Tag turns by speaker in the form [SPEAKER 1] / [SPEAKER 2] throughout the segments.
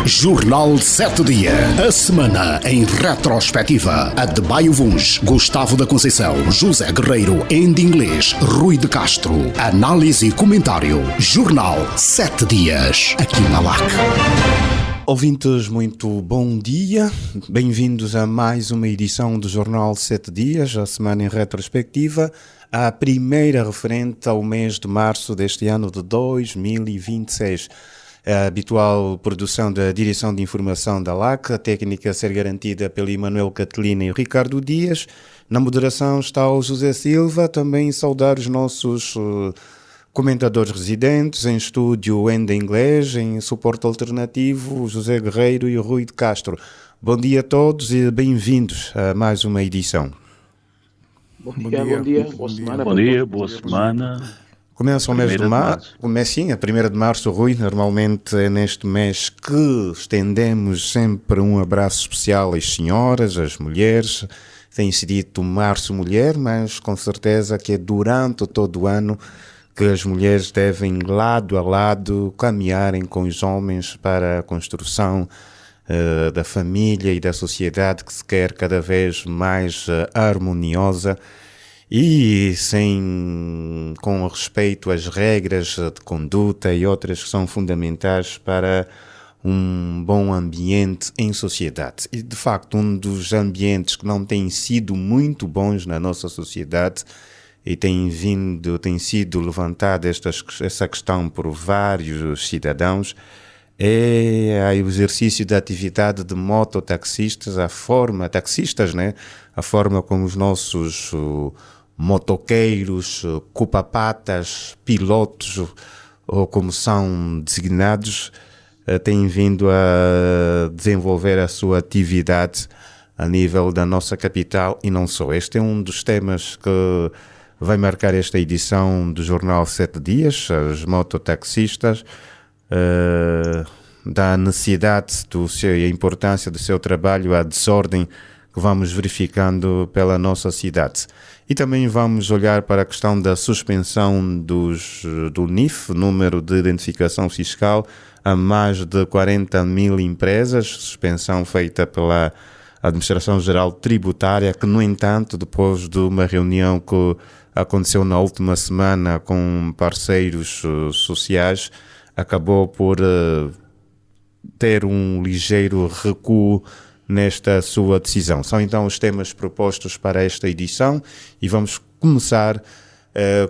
[SPEAKER 1] Jornal 7 Dias. A semana em retrospectiva. A de Baio Vuns, Gustavo da Conceição, José Guerreiro, Andy Inglês, Rui de Castro. Análise e comentário. Jornal 7 Dias. Aqui na LAC.
[SPEAKER 2] Ouvintes, muito bom dia. Bem-vindos a mais uma edição do Jornal 7 Dias, a semana em retrospectiva, a primeira referente ao mês de março deste ano de 2026. A habitual produção da Direção de Informação da LAC, a técnica a ser garantida pelo Emanuel Catelina e o Ricardo Dias. Na moderação está o José Silva, também saudar os nossos comentadores residentes, em estúdio Andy Inglês, em suporte alternativo José Guerreiro e o Rui de Castro. Bom dia a todos e bem-vindos a mais uma edição.
[SPEAKER 3] Bom dia, boa semana.
[SPEAKER 4] Bom dia, boa semana.
[SPEAKER 2] Começa o mês de março. Sim, a 1ª de março, Rui. Normalmente é neste mês que estendemos sempre um abraço especial às senhoras, às mulheres. Tem-se dito Março Mulher, mas com certeza que é durante todo o ano que as mulheres devem, lado a lado, caminharem com os homens para a construção da família e da sociedade que se quer cada vez mais harmoniosa e com respeito às regras de conduta e outras que são fundamentais para um bom ambiente em sociedade. E, de facto, um dos ambientes que não têm sido muito bons na nossa sociedade e tem sido levantada essa questão por vários cidadãos é o exercício da atividade de mototaxistas, a forma como os nossos motoqueiros, cupapatas, pilotos, ou como são designados, têm vindo a desenvolver a sua atividade a nível da nossa capital e não só. Este é um dos temas que vai marcar esta edição do Jornal 7 Dias, os mototaxistas, da necessidade e a importância do seu trabalho, a desordem que vamos verificando pela nossa cidade. E também vamos olhar para a questão da suspensão do NIF, número de identificação fiscal, a mais de 40 mil empresas, suspensão feita pela Administração Geral Tributária, que, no entanto, depois de uma reunião que aconteceu na última semana com parceiros sociais, acabou por ter um ligeiro recuo nesta sua decisão. São então os temas propostos para esta edição e vamos começar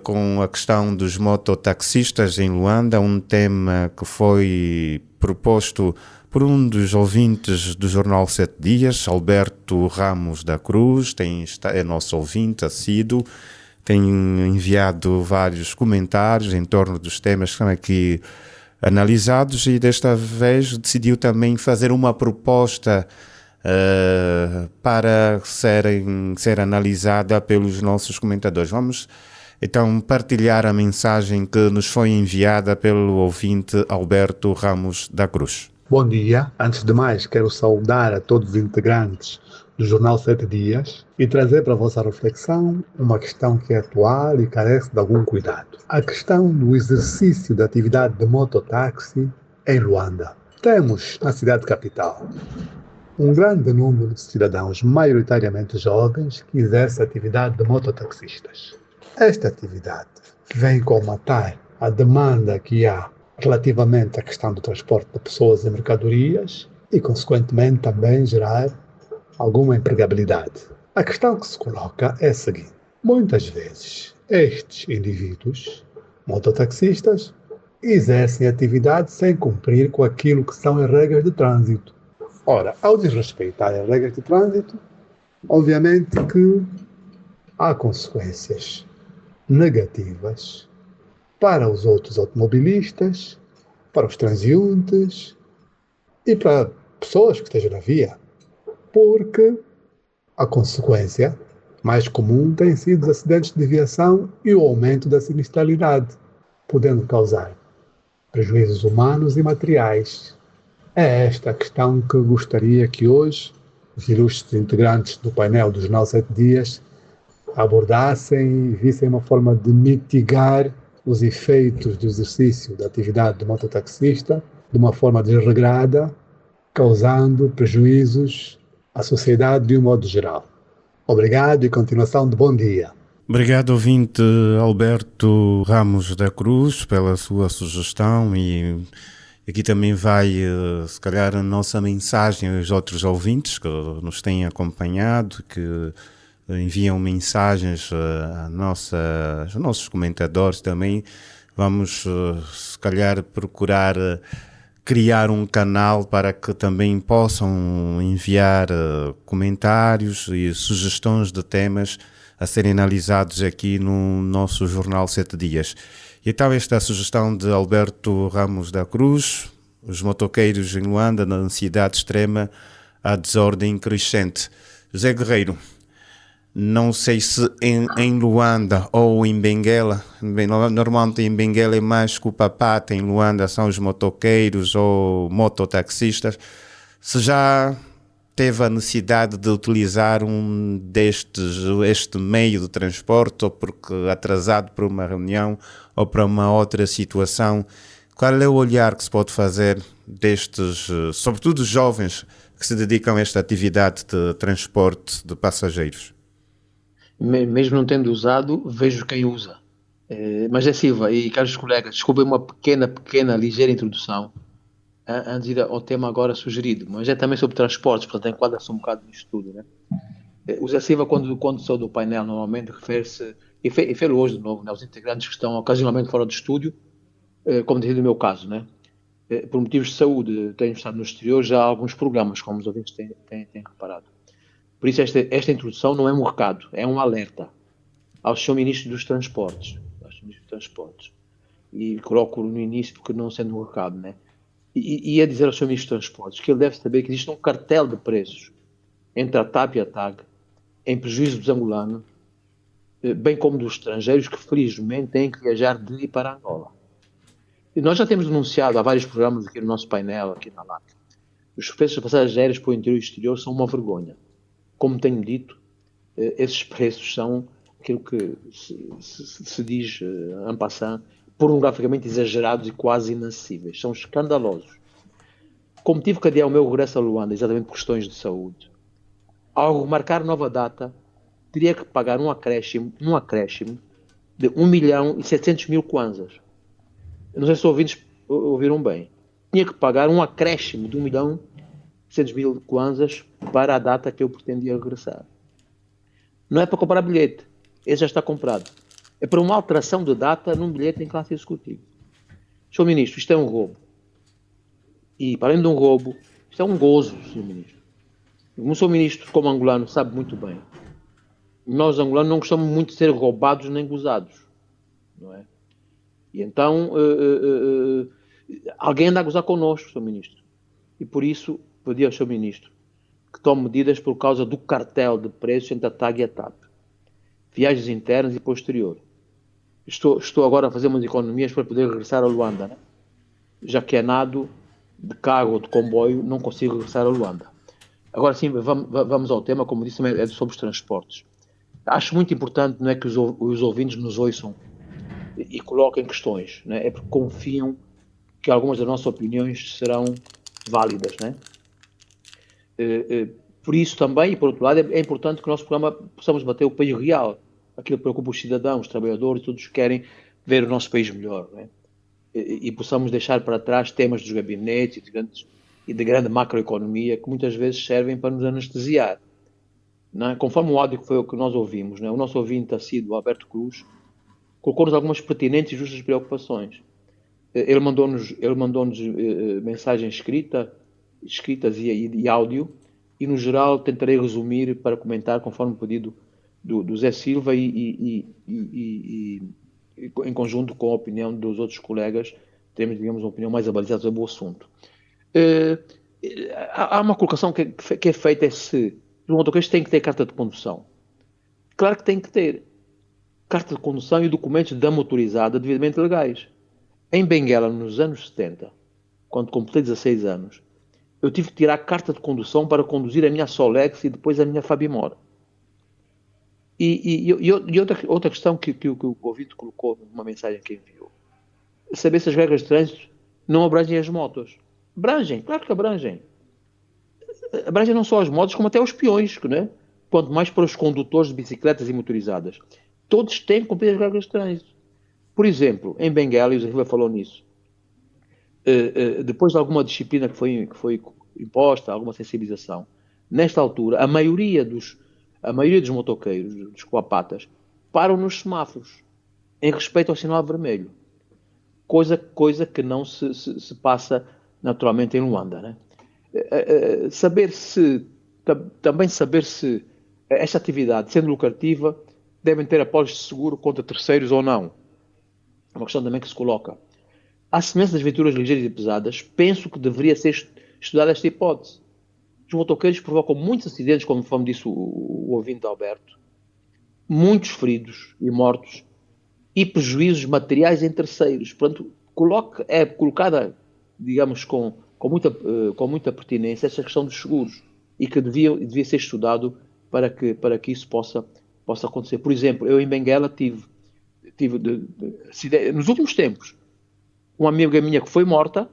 [SPEAKER 2] com a questão dos mototaxistas em Luanda, um tema que foi proposto por um dos ouvintes do Jornal 7 Dias, Alberto Ramos da Cruz, é nosso ouvinte assíduo, tem enviado vários comentários em torno dos temas que estão aqui analisados e desta vez decidiu também fazer uma proposta para ser analisada pelos nossos comentadores. Vamos então partilhar a mensagem que nos foi enviada pelo ouvinte Alberto Ramos da Cruz.
[SPEAKER 5] Bom dia. Antes de mais, quero saudar a todos os integrantes do Jornal 7 Dias e trazer para a vossa reflexão uma questão que é atual e carece de algum cuidado. A questão do exercício da atividade de mototáxi em Luanda. Temos na cidade capital um grande número de cidadãos, maioritariamente jovens, que exercem a atividade de mototaxistas. Esta atividade vem colmatar a demanda que há relativamente à questão do transporte de pessoas e mercadorias e, consequentemente, também gerar alguma empregabilidade. A questão que se coloca é a seguinte: muitas vezes estes indivíduos, mototaxistas, exercem atividade sem cumprir com aquilo que são as regras de trânsito. Ora, ao desrespeitar as regras de trânsito, obviamente que há consequências negativas para os outros automobilistas, para os transeuntes e para pessoas que estejam na via, porque a consequência mais comum tem sido os acidentes de viação e o aumento da sinistralidade, podendo causar prejuízos humanos e materiais. É esta a questão que gostaria que hoje os ilustres integrantes do painel do Jornal 7 Dias abordassem e vissem uma forma de mitigar os efeitos do exercício da atividade do mototaxista de uma forma desregrada causando prejuízos à sociedade de um modo geral. Obrigado e continuação de bom dia.
[SPEAKER 2] Obrigado, ouvinte Alberto Ramos da Cruz, pela sua sugestão, e aqui também vai, se calhar, a nossa mensagem aos outros ouvintes que nos têm acompanhado, que enviam mensagens aos nossos comentadores também. Vamos, se calhar, procurar criar um canal para que também possam enviar comentários e sugestões de temas a serem analisados aqui no nosso Jornal 7 Dias. E então esta é a sugestão de Alberto Ramos da Cruz: os motoqueiros em Luanda, na ansiedade extrema, a desordem crescente. José Guerreiro, não sei se em Luanda ou em Benguela, normalmente em Benguela é mais que o papata, em Luanda são os motoqueiros ou mototaxistas, se já teve a necessidade de utilizar este meio de transporte, ou porque atrasado para uma reunião ou para uma outra situação. Qual é o olhar que se pode fazer destes, sobretudo os jovens que se dedicam a esta atividade de transporte de passageiros?
[SPEAKER 3] Mesmo não tendo usado, vejo quem usa. Mas é Silva e caros colegas, desculpem uma pequena, ligeira introdução antes de ir ao tema agora sugerido, mas é também sobre transportes, portanto enquadra-se um bocado nisto tudo, né? O Zé Silva, quando saiu do painel, normalmente refere-se, e fez hoje de novo, né, aos integrantes que estão ocasionalmente fora do estúdio, como tem sido o meu caso, né? Por motivos de saúde, tenho estado no exterior já há alguns programas, como os ouvintes têm reparado. Por isso esta introdução não é um recado, é um alerta ao Sr. Ministro dos Transportes. E coloco no início porque não sendo um recado, né? E a dizer ao Sr. Ministro dos Transportes que ele deve saber que existe um cartel de preços entre a TAP e a TAG, em prejuízo dos angolanos, bem como dos estrangeiros que felizmente têm que viajar de e para Angola. E nós já temos denunciado há vários programas aqui no nosso painel, aqui na LAC. Os preços de passagens aéreas para o interior e exterior são uma vergonha. Como tenho dito, esses preços são aquilo que se diz en passant, pornograficamente exagerados e quase inacessíveis. São escandalosos. Como tive que adiar o meu regresso a Luanda, exatamente por questões de saúde, ao remarcar nova data, teria que pagar um acréscimo de 1.700.000 kwanzas. Não sei se os ouvintes ouviram bem. Tinha que pagar um acréscimo de 1.700.000 kwanzas para a data que eu pretendia regressar. Não é para comprar bilhete, esse já está comprado. É para uma alteração de data num bilhete em classe executiva. Sr. Ministro, isto é um roubo. E, para além de um roubo, isto é um gozo, Sr. Ministro. O Sr. Ministro, como angolano, sabe muito bem. Nós, angolanos, não gostamos muito de ser roubados nem gozados. Não é? E então, alguém anda a gozar connosco, Sr. Ministro. E por isso, pedi ao Sr. Ministro que tome medidas por causa do cartel de preços entre a TAG e a TAP. Viagens internas e posterior. Estou agora a fazer umas economias para poder regressar a Luanda, né? Já que é nado de carro ou de comboio, não consigo regressar a Luanda. Agora sim, vamos ao tema, como disse, é sobre os transportes. Acho muito importante, não é, que os ouvintes nos ouçam e coloquem questões, né? É porque confiam que algumas das nossas opiniões serão válidas, né? Por isso também, e por outro lado, é importante que o nosso programa possamos bater o país real, aquilo que preocupa os cidadãos, os trabalhadores, todos que querem ver o nosso país melhor, né? E possamos deixar para trás temas dos gabinetes e de grande macroeconomia que muitas vezes servem para nos anestesiar. Não é? Conforme o áudio que foi o que nós ouvimos, né? O nosso ouvinte assíduo, Alberto Cruz, colocou-nos algumas pertinentes e justas preocupações. Ele mandou-nos mensagens escritas e áudio, e no geral tentarei resumir para comentar conforme o pedido do Zé Silva e em conjunto com a opinião dos outros colegas, temos, digamos, uma opinião mais abalizada sobre o assunto. Há uma colocação que é feita, se os motoqueiros têm que ter carta de condução. Claro que têm que ter carta de condução e documentos da motorizada devidamente legais. Em Benguela, nos anos 70, quando completei 16 anos, eu tive que tirar a carta de condução para conduzir a minha Solex e depois a minha Fabimor. E outra questão que o ouvinte colocou numa mensagem que enviou. Saber se as regras de trânsito não abrangem as motos. Abrangem, claro que abrangem. abrange não só as motos, como até os peões, né? Quanto mais para os condutores de bicicletas e motorizadas. Todos têm que cumprir as regras de trânsito. Por exemplo, em Benguela, e o Zé Riva falou nisso, depois de alguma disciplina que foi imposta, alguma sensibilização, nesta altura, a maioria dos motoqueiros, dos coapatas, param nos semáforos, em respeito ao sinal vermelho. Coisa que não se passa naturalmente em Luanda, né? Também saber se esta atividade, sendo lucrativa, devem ter apólices de seguro contra terceiros ou não. É uma questão também que se coloca. À semelhança das viaturas ligeiras e pesadas, penso que deveria ser estudada esta hipótese. Os motoqueiros provocam muitos acidentes, como disse o ouvinte Alberto, muitos feridos e mortos e prejuízos materiais em terceiros. Portanto, é colocada, digamos, com muita pertinência essa questão dos seguros e que devia ser estudado para que isso possa acontecer. Por exemplo, eu em Benguela tive nos últimos tempos, uma amiga minha que foi morta,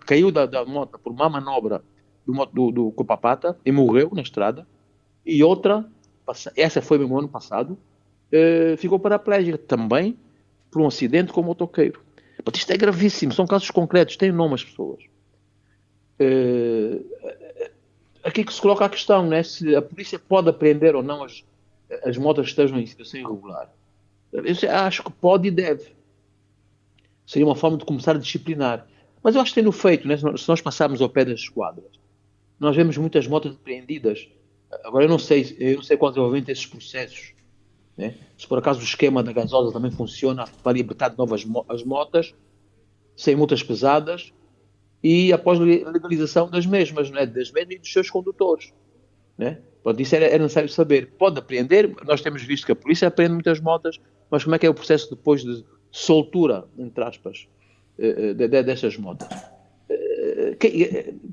[SPEAKER 3] caiu da moto por uma manobra do Copapata e morreu na estrada, e outra, essa foi mesmo ano passado, ficou paraplégica também por um acidente com o motoqueiro. Isto é gravíssimo, são casos concretos, têm nome as pessoas. Aqui que se coloca a questão, né? Se a polícia pode apreender ou não as motas que estejam em situação irregular. Eu acho que pode e deve. Seria uma forma de começar a disciplinar. Mas eu acho que tem-no feito, né? Se nós passarmos ao pé das esquadras, nós vemos muitas motas apreendidas. Agora eu não sei qual é envolvente esses processos, né? Se por acaso o esquema da gasosa também funciona para libertar de novo as motas, sem multas pesadas, e após legalização das mesmas, né? Das mesmas e dos seus condutores, né? Pronto, isso era necessário saber. Pode apreender, nós temos visto que a polícia apreende muitas motas, mas como é que é o processo depois de soltura, entre aspas, destas motas?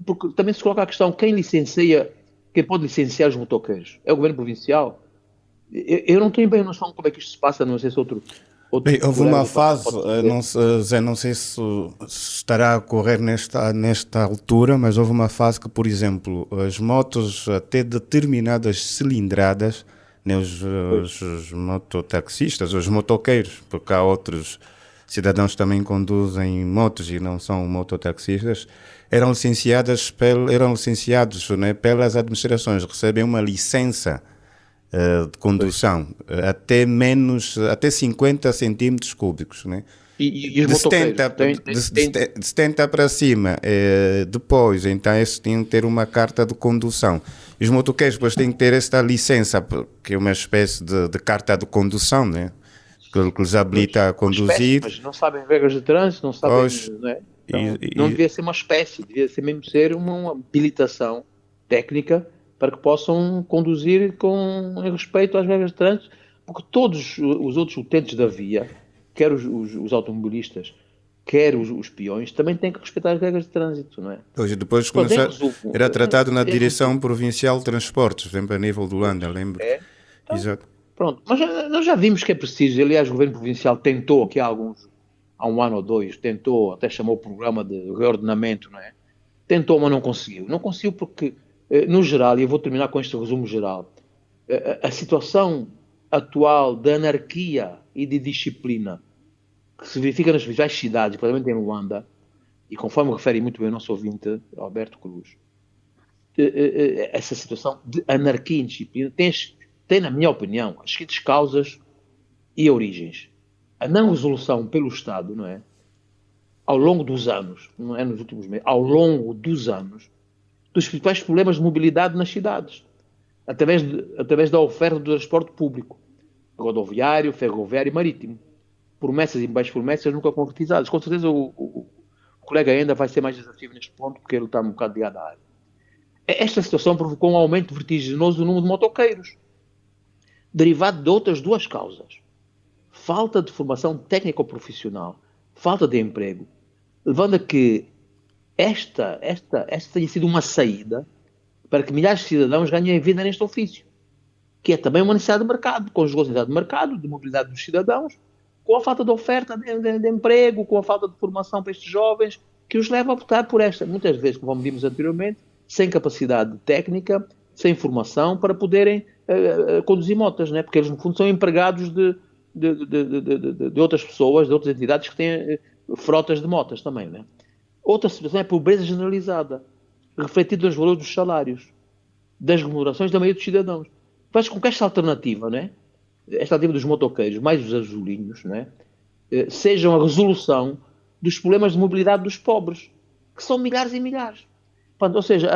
[SPEAKER 3] Porque também se coloca a questão, quem pode licenciar os motoqueiros? É o governo provincial? Eu não tenho bem noção de como é que isto se passa, não sei se outro
[SPEAKER 2] Bem, houve uma fase, não sei se estará a ocorrer nesta altura, mas houve uma fase que, por exemplo, as motos até determinadas cilindradas, né, os mototaxistas, os motoqueiros, porque há outros cidadãos que também conduzem motos e não são mototaxistas, eram licenciados, né, pelas administrações, recebem uma licença de condução até 50 centímetros cúbicos, né?
[SPEAKER 3] E os motoqueiros?
[SPEAKER 2] De 70 para cima. Depois, então, esses têm que ter uma carta de condução. E os motoqueiros depois têm que ter esta licença, que é uma espécie de carta de condução, né? Que lhes habilita a conduzir.
[SPEAKER 3] Mas não sabem regras de trânsito, não sabem... Não é? Então, não devia ser uma espécie, devia ser mesmo ser uma habilitação técnica para que possam conduzir em respeito às regras de trânsito, porque todos os outros utentes da via, quer os automobilistas, quer os peões, também têm que respeitar as regras de trânsito, não é?
[SPEAKER 2] Hoje, depois era tratado na Direção Provincial de Transportes, por exemplo, a nível do Luanda, lembro.
[SPEAKER 3] Então,
[SPEAKER 2] exato.
[SPEAKER 3] Pronto, mas nós já vimos que é preciso, aliás, o Governo Provincial tentou, aqui há um ano ou dois, até chamou o programa de reordenamento, não é? Tentou, mas não conseguiu. Não conseguiu porque, no geral, e eu vou terminar com este resumo geral, a situação atual de anarquia e de disciplina que se verifica nas principais cidades, principalmente em Luanda, e conforme refere muito bem o nosso ouvinte, Alberto Cruz, essa situação de anarquia e indisciplina tem, na minha opinião, as seguintes causas e origens. A não resolução pelo Estado, não é? Ao longo dos anos, não é nos últimos meses, ao longo dos anos, dos principais problemas de mobilidade nas cidades, através da oferta do transporte público, rodoviário, ferroviário e marítimo. Promessas e mais promessas nunca concretizadas. Com certeza o colega ainda vai ser mais desafio neste ponto, porque ele está um bocado ligado à área. Esta situação provocou um aumento vertiginoso do número de motoqueiros, derivado de outras duas causas. Falta de formação técnico-profissional, falta de emprego, levando a que esta tenha sido uma saída para que milhares de cidadãos ganhem vida neste ofício, que é também uma necessidade de mercado, conjugou a necessidade de mercado, de mobilidade dos cidadãos, com a falta de oferta de emprego, com a falta de formação para estes jovens, que os leva a optar por esta, muitas vezes, como vimos anteriormente, sem capacidade técnica, sem formação, para poderem conduzir motas, né? Porque eles, no fundo, são empregados de outras pessoas, de outras entidades que têm frotas de motas também, né? Outra situação é a pobreza generalizada, refletida nos valores dos salários, das remunerações da maioria dos cidadãos. Faz com que esta alternativa, né? Esta alternativa dos motoqueiros, mais os azulinhos, né? Sejam a resolução dos problemas de mobilidade dos pobres, que são milhares e milhares. Portanto, ou seja,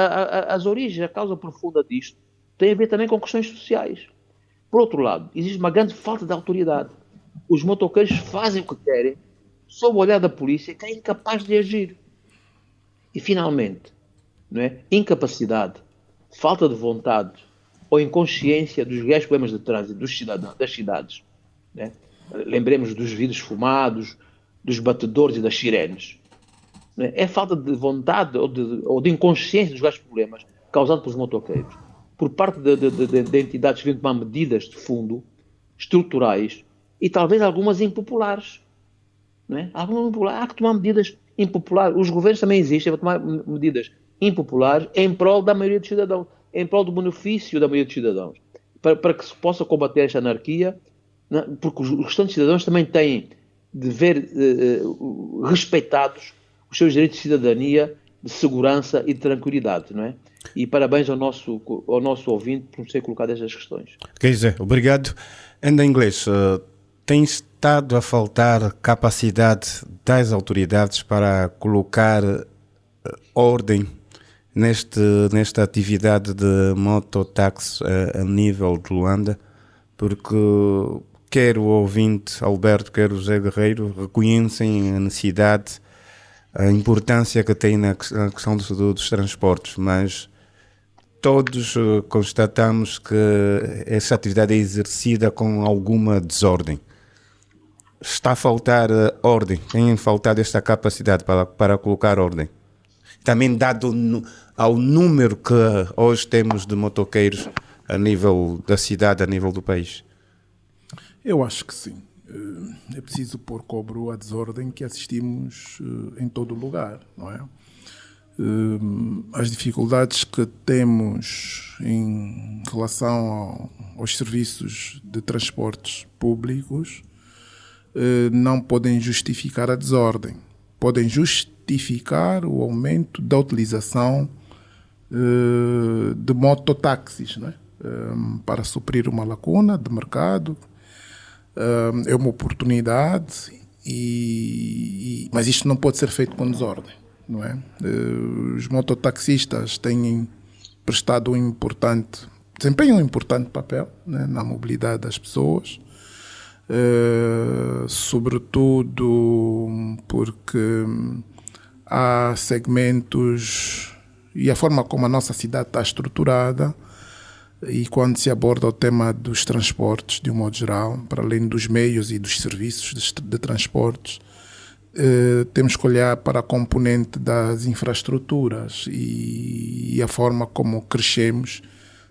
[SPEAKER 3] as origens, a causa profunda disto, tem a ver também com questões sociais. Por outro lado, existe uma grande falta de autoridade. Os motoqueiros fazem o que querem, sob o olhar da polícia, que é incapaz de agir. E, finalmente, não é? Incapacidade, falta de vontade ou inconsciência dos reais problemas de trânsito dos cidadãos, das cidades. Né? Lembremos dos vidros fumados, dos batedores e das sirenes. Né? É falta de vontade ou de inconsciência dos reais problemas causados pelos motoqueiros, por parte de entidades que vêm tomar medidas de fundo, estruturais, e talvez algumas impopulares. Não é? Há que tomar medidas impopulares. Os governos também existem para tomar medidas impopulares em prol da maioria dos cidadãos, em prol do benefício da maioria dos cidadãos, para que se possa combater esta anarquia, né? Porque os restantes cidadãos também têm de ver respeitados os seus direitos de cidadania, de segurança e de tranquilidade, não é? E parabéns ao nosso ouvinte por nos ter colocado estas questões.
[SPEAKER 2] Quer dizer, obrigado. Ainda em inglês, tem estado a faltar capacidade das autoridades para colocar ordem nesta atividade de mototáxi a nível de Luanda, porque quer o ouvinte Alberto, quer o José Guerreiro reconhecem a necessidade, a importância que tem na questão dos transportes, mas todos constatamos que essa atividade é exercida com alguma desordem. Está a faltar ordem, tem faltado esta capacidade para colocar ordem. Também dado ao número que hoje temos de motoqueiros a nível da cidade, a nível do país.
[SPEAKER 4] Eu acho que sim. É preciso pôr cobro à desordem que assistimos em todo o lugar, não é? As dificuldades que temos em relação aos serviços de transportes públicos não podem justificar a desordem. Podem justificar o aumento da utilização de mototáxis, não é? Para suprir uma lacuna de mercado. É uma oportunidade, mas isto não pode ser feito com desordem, não é? Os mototaxistas têm prestado desempenham um importante papel, né, na mobilidade das pessoas, sobretudo porque há segmentos e a forma como a nossa cidade está estruturada. E quando se aborda o tema dos transportes, de um modo geral, para além dos meios e dos serviços de transportes, temos que olhar para a componente das infraestruturas e a forma como crescemos.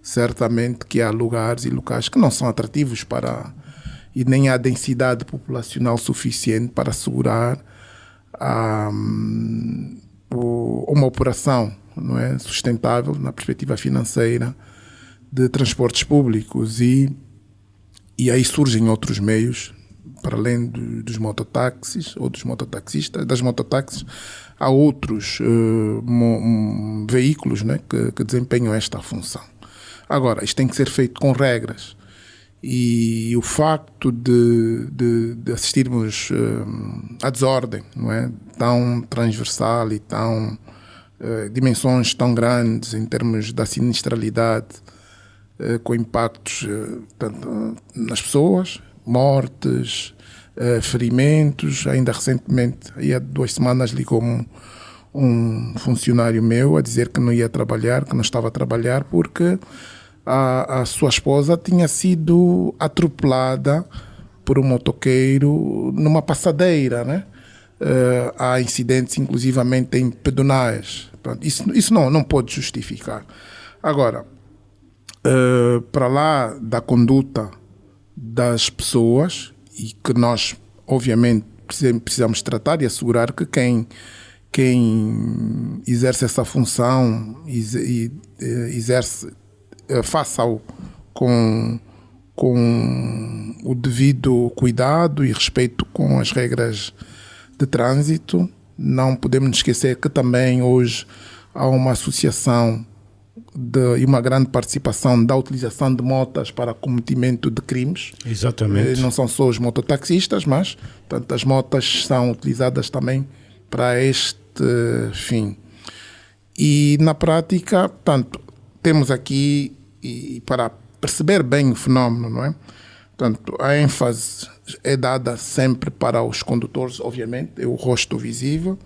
[SPEAKER 4] Certamente que há lugares e locais que não são atrativos e nem há densidade populacional suficiente para assegurar uma operação, não é, sustentável na perspectiva financeira de transportes públicos e aí surgem outros meios, para além dos mototáxis ou dos mototaxistas, das mototáxis, há outros veículos, né, que desempenham esta função. Agora, isto tem que ser feito com regras e o facto de assistirmos à desordem, não é, tão transversal e tão dimensões tão grandes em termos da sinistralidade, com impactos tanto nas pessoas, mortes, ferimentos. Ainda recentemente, há 2 semanas, ligou-me um funcionário meu a dizer que não ia trabalhar, que não estava a trabalhar porque a sua esposa tinha sido atropelada por um motoqueiro numa passadeira, né? Há incidentes, inclusivamente, em pedonais. Isso não pode justificar. Agora, para lá da conduta das pessoas, e que nós obviamente precisamos tratar e assegurar que quem quem exerce essa função faça-o com o devido cuidado e respeito com as regras de trânsito. Não podemos nos esquecer que também hoje há uma associação e uma grande participação da utilização de motas para cometimento de crimes.
[SPEAKER 2] Exatamente.
[SPEAKER 4] Não são só os mototaxistas, mas portanto, as motas são utilizadas também para este fim. E na prática, portanto, temos aqui, e para perceber bem o fenómeno, não é? Portanto, a ênfase é dada sempre para os condutores, obviamente, é o rosto visível,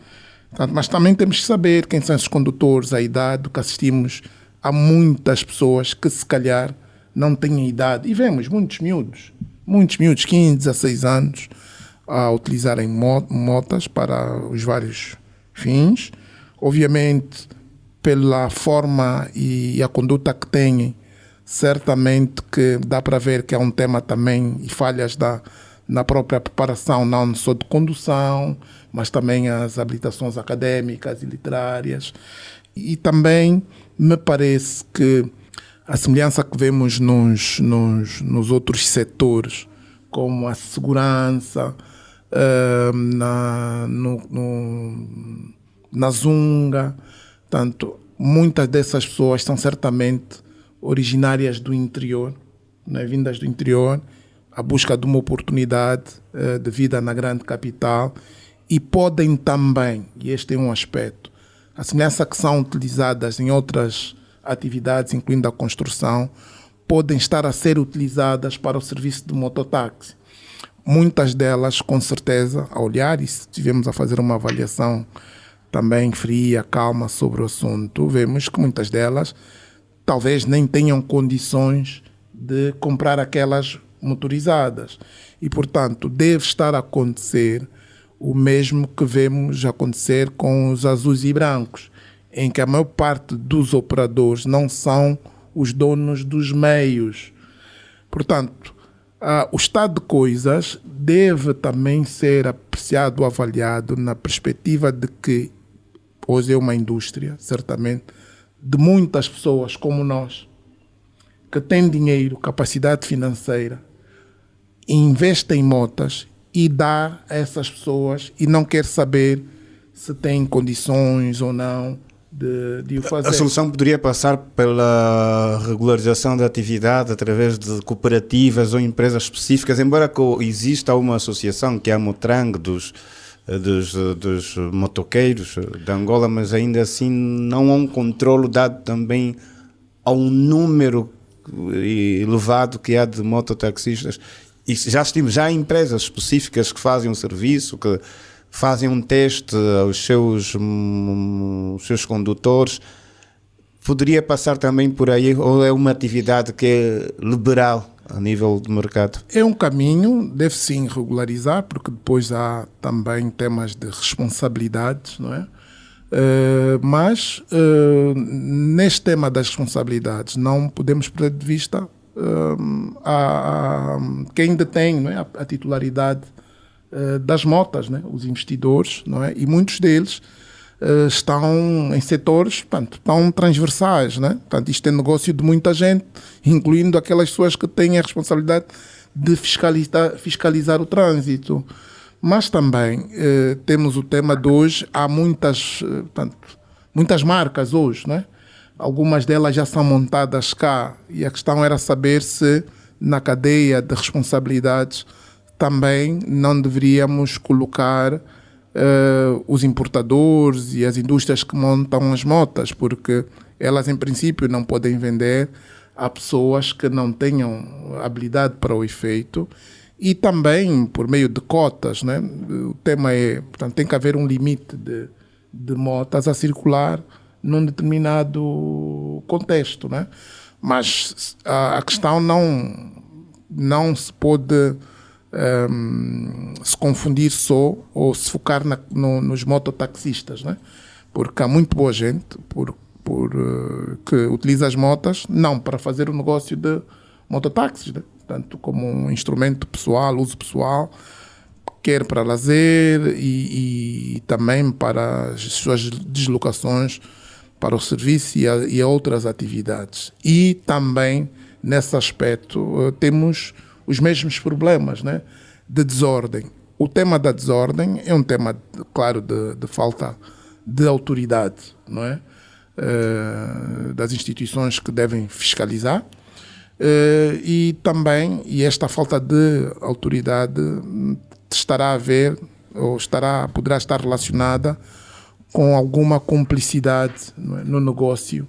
[SPEAKER 4] portanto, mas também temos que saber quem são esses condutores, a idade, que assistimos a muitas pessoas que se calhar não têm idade, e vemos muitos miúdos, 15, 16 anos, a utilizarem motas para os vários fins, obviamente pela forma e a conduta que têm, certamente que dá para ver que é um tema também e falhas na própria preparação, não só de condução, mas também as habilitações académicas e literárias. E também me parece que a semelhança que vemos nos outros setores, como a segurança, na Zunga, tanto, muitas dessas pessoas são certamente originárias do interior, né, vindas do interior, à busca de uma oportunidade de vida na grande capital, e podem também, e este é um aspecto, a semelhança que são utilizadas em outras atividades, incluindo a construção, podem estar a ser utilizadas para o serviço de mototáxi. Muitas delas, com certeza, a olhar, e se estivermos a fazer uma avaliação também fria, calma sobre o assunto, vemos que muitas delas talvez nem tenham condições de comprar aquelas motorizadas. E, portanto, deve estar a acontecer o mesmo que vemos acontecer com os azuis e brancos, em que a maior parte dos operadores não são os donos dos meios. Portanto, o estado de coisas deve também ser apreciado, avaliado na perspectiva de que hoje é uma indústria, certamente, de muitas pessoas como nós, que têm dinheiro, capacidade financeira, investem em motas e dá a essas pessoas e não quer saber se têm condições ou não de o fazer.
[SPEAKER 2] A solução poderia passar pela regularização da atividade através de cooperativas ou empresas específicas, embora exista uma associação que é a Motrang dos motoqueiros de Angola, mas ainda assim não há um controle dado também a um número elevado que há de mototaxistas. E já há empresas específicas que fazem um serviço, que fazem um teste aos seus condutores. Poderia passar também por aí, ou é uma atividade que é liberal a nível de mercado?
[SPEAKER 4] É um caminho, deve sim regularizar, porque depois há também temas de responsabilidades, não é? Mas neste tema das responsabilidades não podemos perder de vista quem detém, não é, a titularidade das motas, né? Os investidores, não é? E muitos deles estão em setores, portanto, tão transversais, né? Portanto, isto é negócio de muita gente, incluindo aquelas pessoas que têm a responsabilidade de fiscalizar o trânsito. Mas também temos o tema de hoje, há muitas marcas hoje, né? Algumas delas já são montadas cá, e a questão era saber se na cadeia de responsabilidades também não deveríamos colocar os importadores e as indústrias que montam as motas, porque elas em princípio não podem vender a pessoas que não tenham habilidade para o efeito, e também por meio de cotas, né? O tema é, portanto, tem que haver um limite de motas a circular num determinado contexto, né? Mas a questão não se pode se confundir só ou se focar nos mototaxistas, né? Porque há muito boa gente que utiliza as motas não para fazer o negócio de mototáxis, né? Portanto, como um instrumento pessoal, uso pessoal, quer para lazer e também para as suas deslocações para o serviço e a outras atividades. E também, nesse aspecto, temos os mesmos problemas, né, de desordem. O tema da desordem é um tema, claro, de falta de autoridade, não é? Das instituições que devem fiscalizar. E também, esta falta de autoridade estará a ver, ou poderá estar relacionada com alguma cumplicidade, não é, no negócio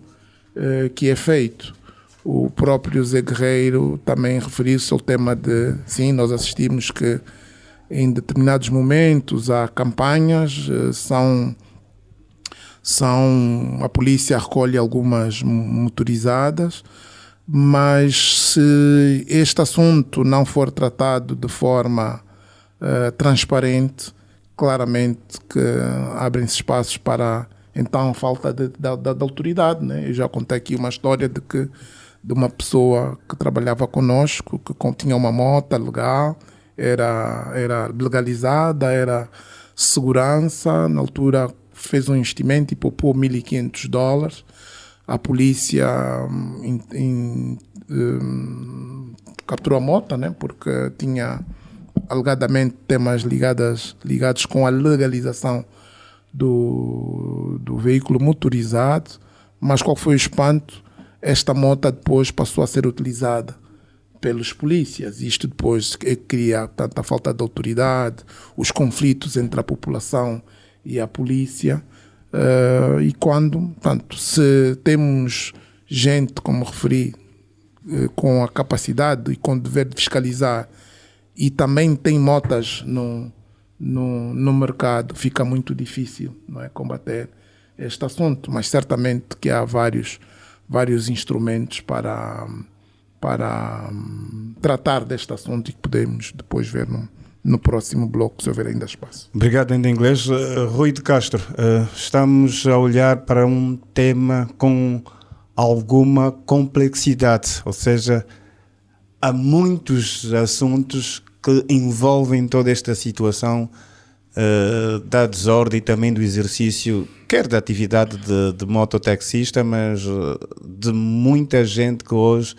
[SPEAKER 4] que é feito. O próprio Zé Guerreiro também referiu-se ao tema de, sim, nós assistimos que em determinados momentos há campanhas, a polícia recolhe algumas motorizadas, mas se este assunto não for tratado de forma transparente, claramente que abrem-se espaços para, então, falta de autoridade, né? Eu já contei aqui uma história de uma pessoa que trabalhava conosco, que tinha uma moto legal, era legalizada, era segurança, na altura fez um investimento e poupou $1.500. A polícia capturou a moto, né, porque tinha alegadamente temas ligados com a legalização do veículo motorizado, mas qual foi o espanto? Esta moto depois passou a ser utilizada pelos polícias. Isto depois cria tanta falta de autoridade, os conflitos entre a população e a polícia. E quando, portanto, se temos gente, como referi, com a capacidade e com o dever de fiscalizar e também tem motas no mercado, fica muito difícil, não é, combater este assunto, mas certamente que há vários instrumentos para tratar deste assunto e que podemos depois ver no próximo bloco, se houver ainda espaço.
[SPEAKER 2] Obrigado, ainda em inglês. Rui de Castro, estamos a olhar para um tema com alguma complexidade, ou seja, há muitos assuntos que envolvem toda esta situação da desordem e também do exercício, quer da atividade de mototaxista, mas de muita gente que hoje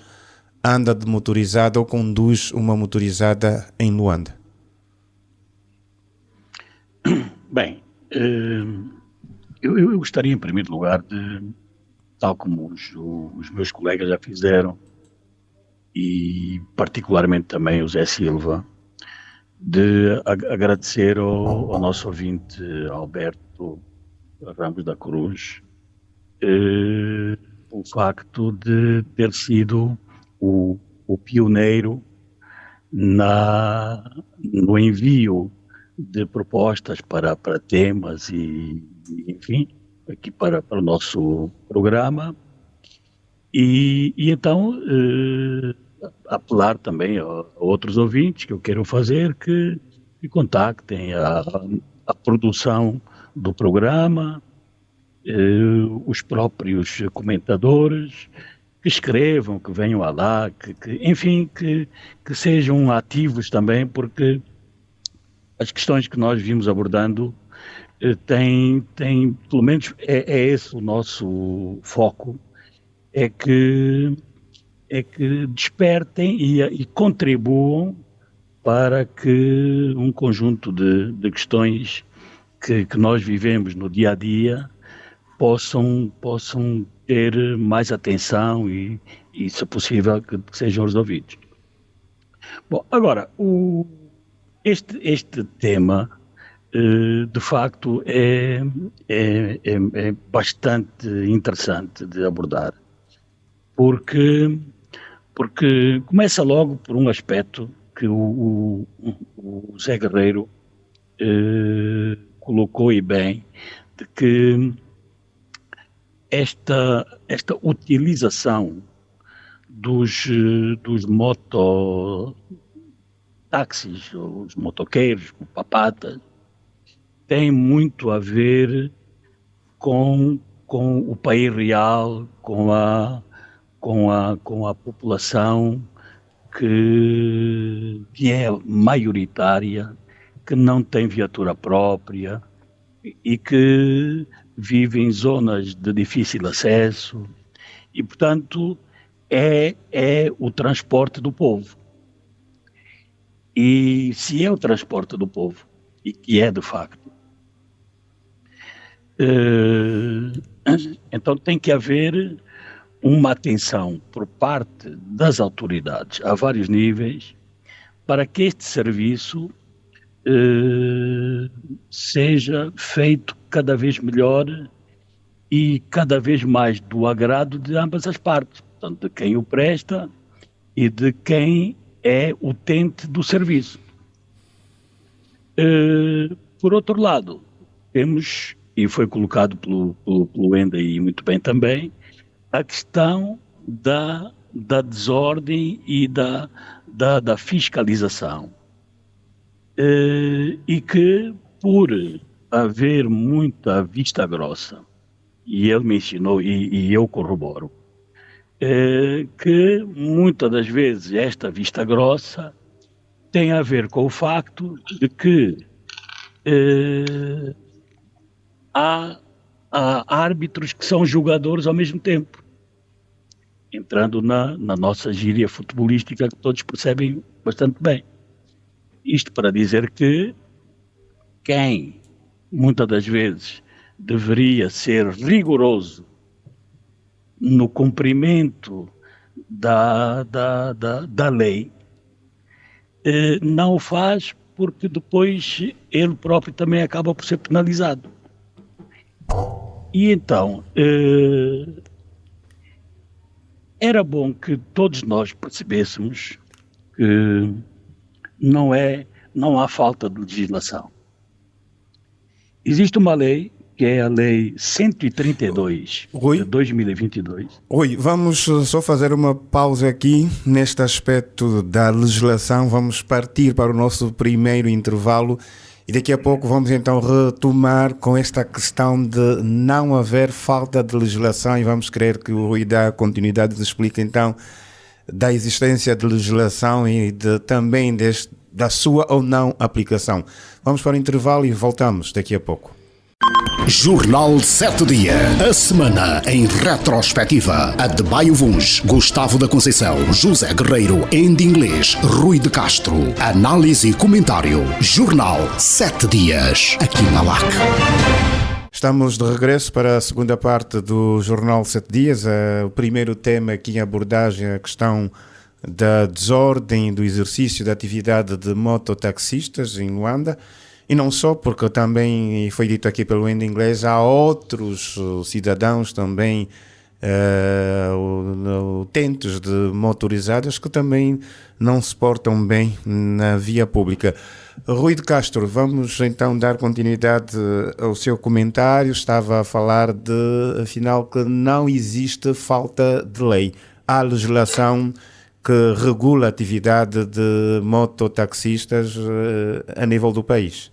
[SPEAKER 2] anda de motorizada ou conduz uma motorizada em Luanda.
[SPEAKER 6] Bem, eu gostaria em primeiro lugar de, tal como os meus colegas já fizeram, e particularmente também o Zé Silva, de agradecer ao nosso ouvinte Alberto Ramos da Cruz o facto de ter sido o pioneiro no envio de propostas para temas e enfim, aqui para o nosso programa. E então apelar também a outros ouvintes que o queiram fazer, que contactem a produção do programa, os próprios comentadores, que escrevam, que venham lá, enfim, que sejam ativos também, porque as questões que nós vimos abordando têm, pelo menos é esse o nosso foco, é que despertem e contribuam para que um conjunto de questões que nós vivemos no dia a dia possam ter mais atenção e se possível, que sejam resolvidos. Bom, agora, este tema, de facto, é bastante interessante de abordar, porque começa logo por um aspecto que o Zé Guerreiro colocou e bem, de que esta utilização dos mototáxis, os motoqueiros, os papatas, tem muito a ver com o país real, com a população que é maioritária, que não têm viatura própria e que vivem em zonas de difícil acesso e, portanto, é o transporte do povo. E se é o transporte do povo, e que é de facto, então tem que haver uma atenção por parte das autoridades a vários níveis para que este serviço seja feito cada vez melhor e cada vez mais do agrado de ambas as partes, portanto, de quem o presta e de quem é utente do serviço. Por outro lado, temos, e foi colocado pelo Enda e muito bem também, a questão da desordem e da fiscalização. E que, por haver muita vista grossa, e ele mencionou, e eu corroboro, que muitas das vezes esta vista grossa tem a ver com o facto de que há árbitros que são jogadores ao mesmo tempo, entrando na nossa gíria futebolística que todos percebem bastante bem. Isto para dizer que quem, muitas das vezes, deveria ser rigoroso no cumprimento da lei, não o faz porque depois ele próprio também acaba por ser penalizado. E então, era bom que todos nós percebêssemos que não há falta de legislação. Existe uma lei, que é a Lei 132 de 2022.
[SPEAKER 2] Rui, vamos só fazer uma pausa aqui neste aspecto da legislação. Vamos partir para o nosso primeiro intervalo e daqui a pouco vamos então retomar com esta questão de não haver falta de legislação e vamos querer que o Rui dê continuidade e explique então da existência de legislação e também da sua ou não aplicação. Vamos para o intervalo e voltamos daqui a pouco.
[SPEAKER 1] Jornal 7 Dias. A semana em retrospectiva. A de Baio Vuns, Gustavo da Conceição, José Guerreiro, Andy Inglês, Rui de Castro. Análise e comentário. Jornal 7 Dias. Aqui na LAC.
[SPEAKER 2] Estamos de regresso para a segunda parte do Jornal 7 Dias. O primeiro tema aqui em abordagem é a questão da desordem do exercício da atividade de mototaxistas em Luanda. E não só, porque também, foi dito aqui pelo Enda Inglês, há outros cidadãos também utentes de motorizadas que também não se portam bem na via pública. Rui de Castro, vamos então dar continuidade ao seu comentário. Estava a falar afinal, que não existe falta de lei. Há legislação que regula a atividade de mototaxistas a nível do país.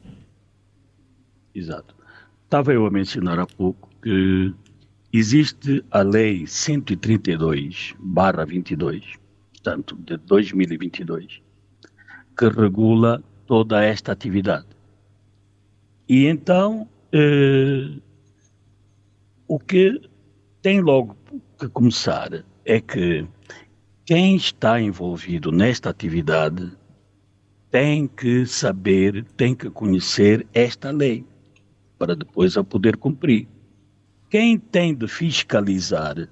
[SPEAKER 6] Exato. Estava eu a mencionar há pouco que existe a Lei 132/22, portanto, de 2022, que regula toda esta atividade. E então, o que tem logo que começar é que quem está envolvido nesta atividade tem que saber, tem que conhecer esta lei, para depois a poder cumprir. Quem tem de fiscalizar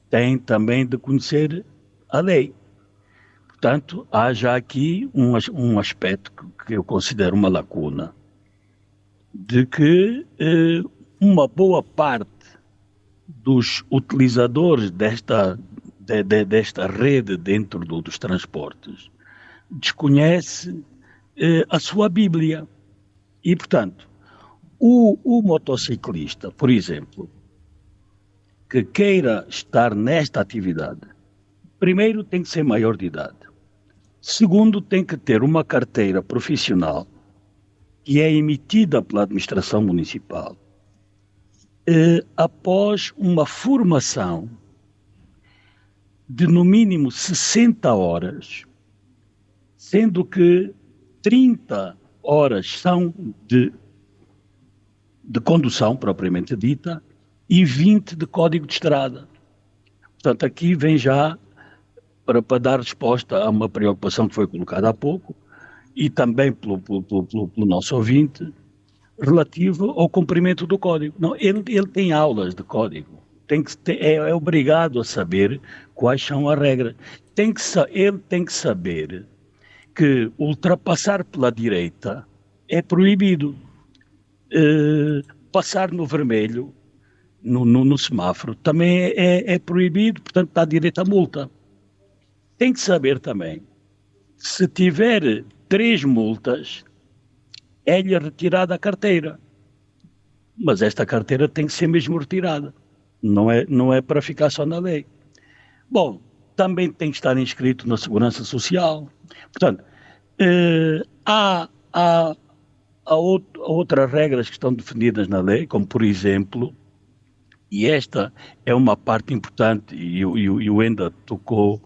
[SPEAKER 6] tem também de conhecer a lei. Portanto, há já aqui um aspecto que eu considero uma lacuna, de que uma boa parte dos utilizadores desta rede dentro dos transportes desconhece a sua Bíblia. E, portanto, o motociclista, por exemplo, que queira estar nesta atividade, primeiro tem que ser maior de idade. Segundo, tem que ter uma carteira profissional que é emitida pela administração municipal após uma formação de no mínimo 60 horas, sendo que 30 horas são de condução, propriamente dita, e 20 de código de estrada. Portanto, aqui vem já para dar resposta a uma preocupação que foi colocada há pouco, e também pelo nosso ouvinte, relativo ao cumprimento do código. Não, ele tem aulas de código, é obrigado a saber quais são as regras. Ele tem que saber que ultrapassar pela direita é proibido. Passar no vermelho, no semáforo, também é proibido, portanto dá direito à multa. Tem que saber também, se tiver 3 multas, é-lhe retirada a carteira. Mas esta carteira tem que ser mesmo retirada. Não é para ficar só na lei. Bom, também tem que estar inscrito na Segurança Social. Portanto, há outras regras que estão definidas na lei, como por exemplo, e esta é uma parte importante, e o Enda tocou,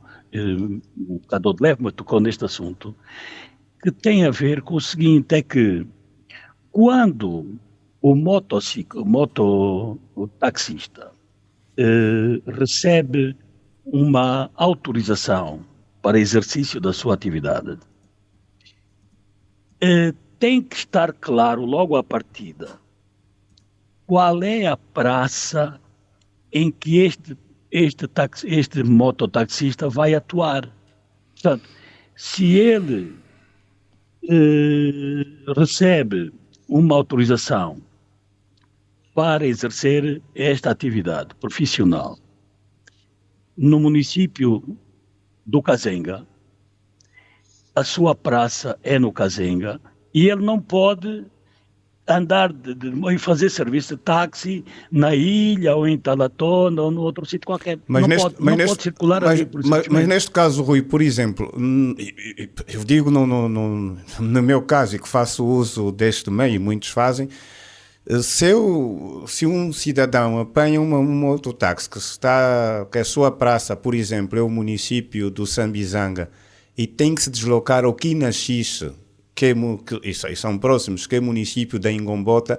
[SPEAKER 6] o Cado de Leve, mas tocou neste assunto, que tem a ver com o seguinte, é que quando o mototaxista recebe uma autorização para exercício da sua atividade, tem que estar claro logo à partida qual é a praça em que este mototaxista vai atuar. Portanto, se ele recebe uma autorização para exercer esta atividade profissional no município do Cazenga, a sua praça é no Cazenga, e ele não pode andar e fazer serviço de táxi na ilha ou em Talatona ou no outro sítio qualquer. Não pode circular ali.
[SPEAKER 2] Mas neste caso, Rui, por exemplo, eu digo no meu caso, e que faço uso deste meio, muitos fazem, se um cidadão apanha um mototáxi que a sua praça, por exemplo, é o município do Sambizanga e tem que se deslocar ao Quinaxixe, e são próximos, que é o município da Ingombota,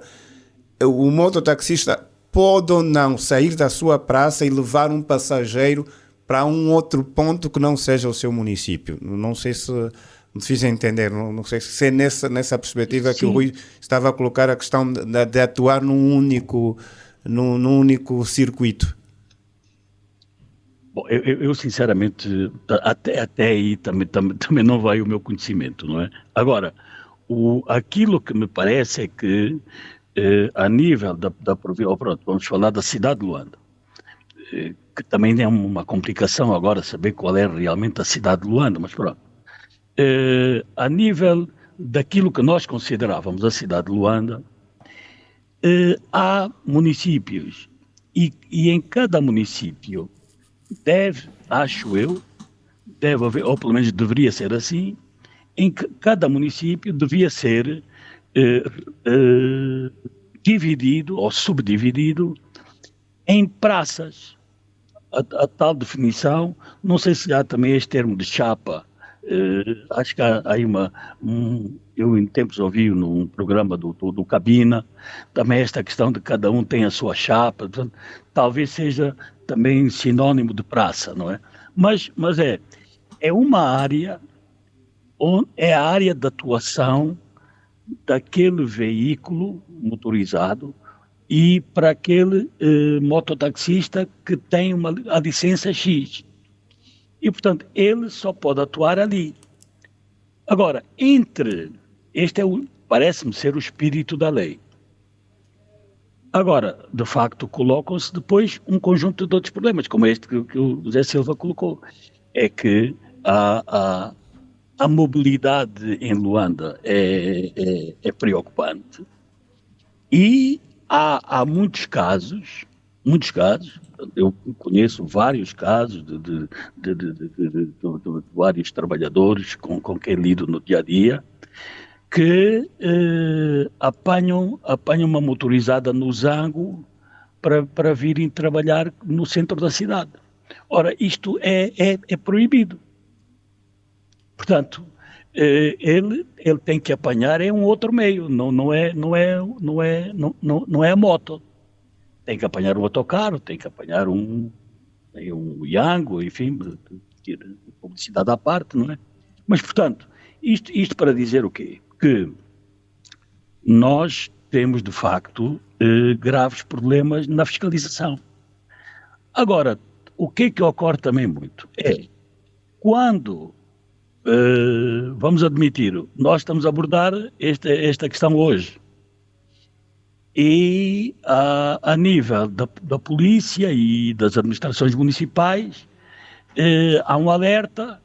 [SPEAKER 2] o mototaxista pode ou não sair da sua praça e levar um passageiro para um outro ponto que não seja o seu município. Não sei se me fiz entender, não sei se é nessa perspectiva. Sim, que o Rui estava a colocar a questão de atuar num único circuito.
[SPEAKER 6] Bom, eu sinceramente, até aí também não vai o meu conhecimento, não é? Agora, aquilo que me parece é que, a nível da província, pronto, vamos falar da cidade de Luanda, que também é uma complicação agora saber qual é realmente a cidade de Luanda, mas pronto. A nível daquilo que nós considerávamos a cidade de Luanda, há municípios, e em cada município acho eu, deve haver, ou pelo menos deveria ser assim, em que cada município devia ser dividido ou subdividido em praças. A tal definição, não sei se há também este termo de chapa, acho que há aí eu em tempos ouvi num programa do Cabina, também esta questão de cada um tem a sua chapa, portanto, talvez seja também sinónimo de praça, não é? Mas é uma área, é a área de atuação daquele veículo motorizado e para aquele mototaxista que tem a licença X. E, portanto, ele só pode atuar ali. Agora, este parece-me ser o espírito da lei. Agora, de facto, colocam-se depois um conjunto de outros problemas, como este que o José Silva colocou. É que a mobilidade em Luanda é preocupante e há muitos casos, eu conheço vários casos de vários trabalhadores com quem lido no dia a dia, que apanham uma motorizada no Zango para virem trabalhar no centro da cidade. Ora, isto é proibido. Portanto, ele tem que apanhar um outro meio, não é a moto. Tem que apanhar um autocarro, tem que apanhar um Yango, enfim, publicidade à parte, não é? Mas, portanto, isto para dizer o quê? Que nós temos, de facto, graves problemas na fiscalização. Agora, o que ocorre também muito é quando, vamos admitir, nós estamos a abordar esta questão hoje, e a nível da polícia e das administrações municipais há um alerta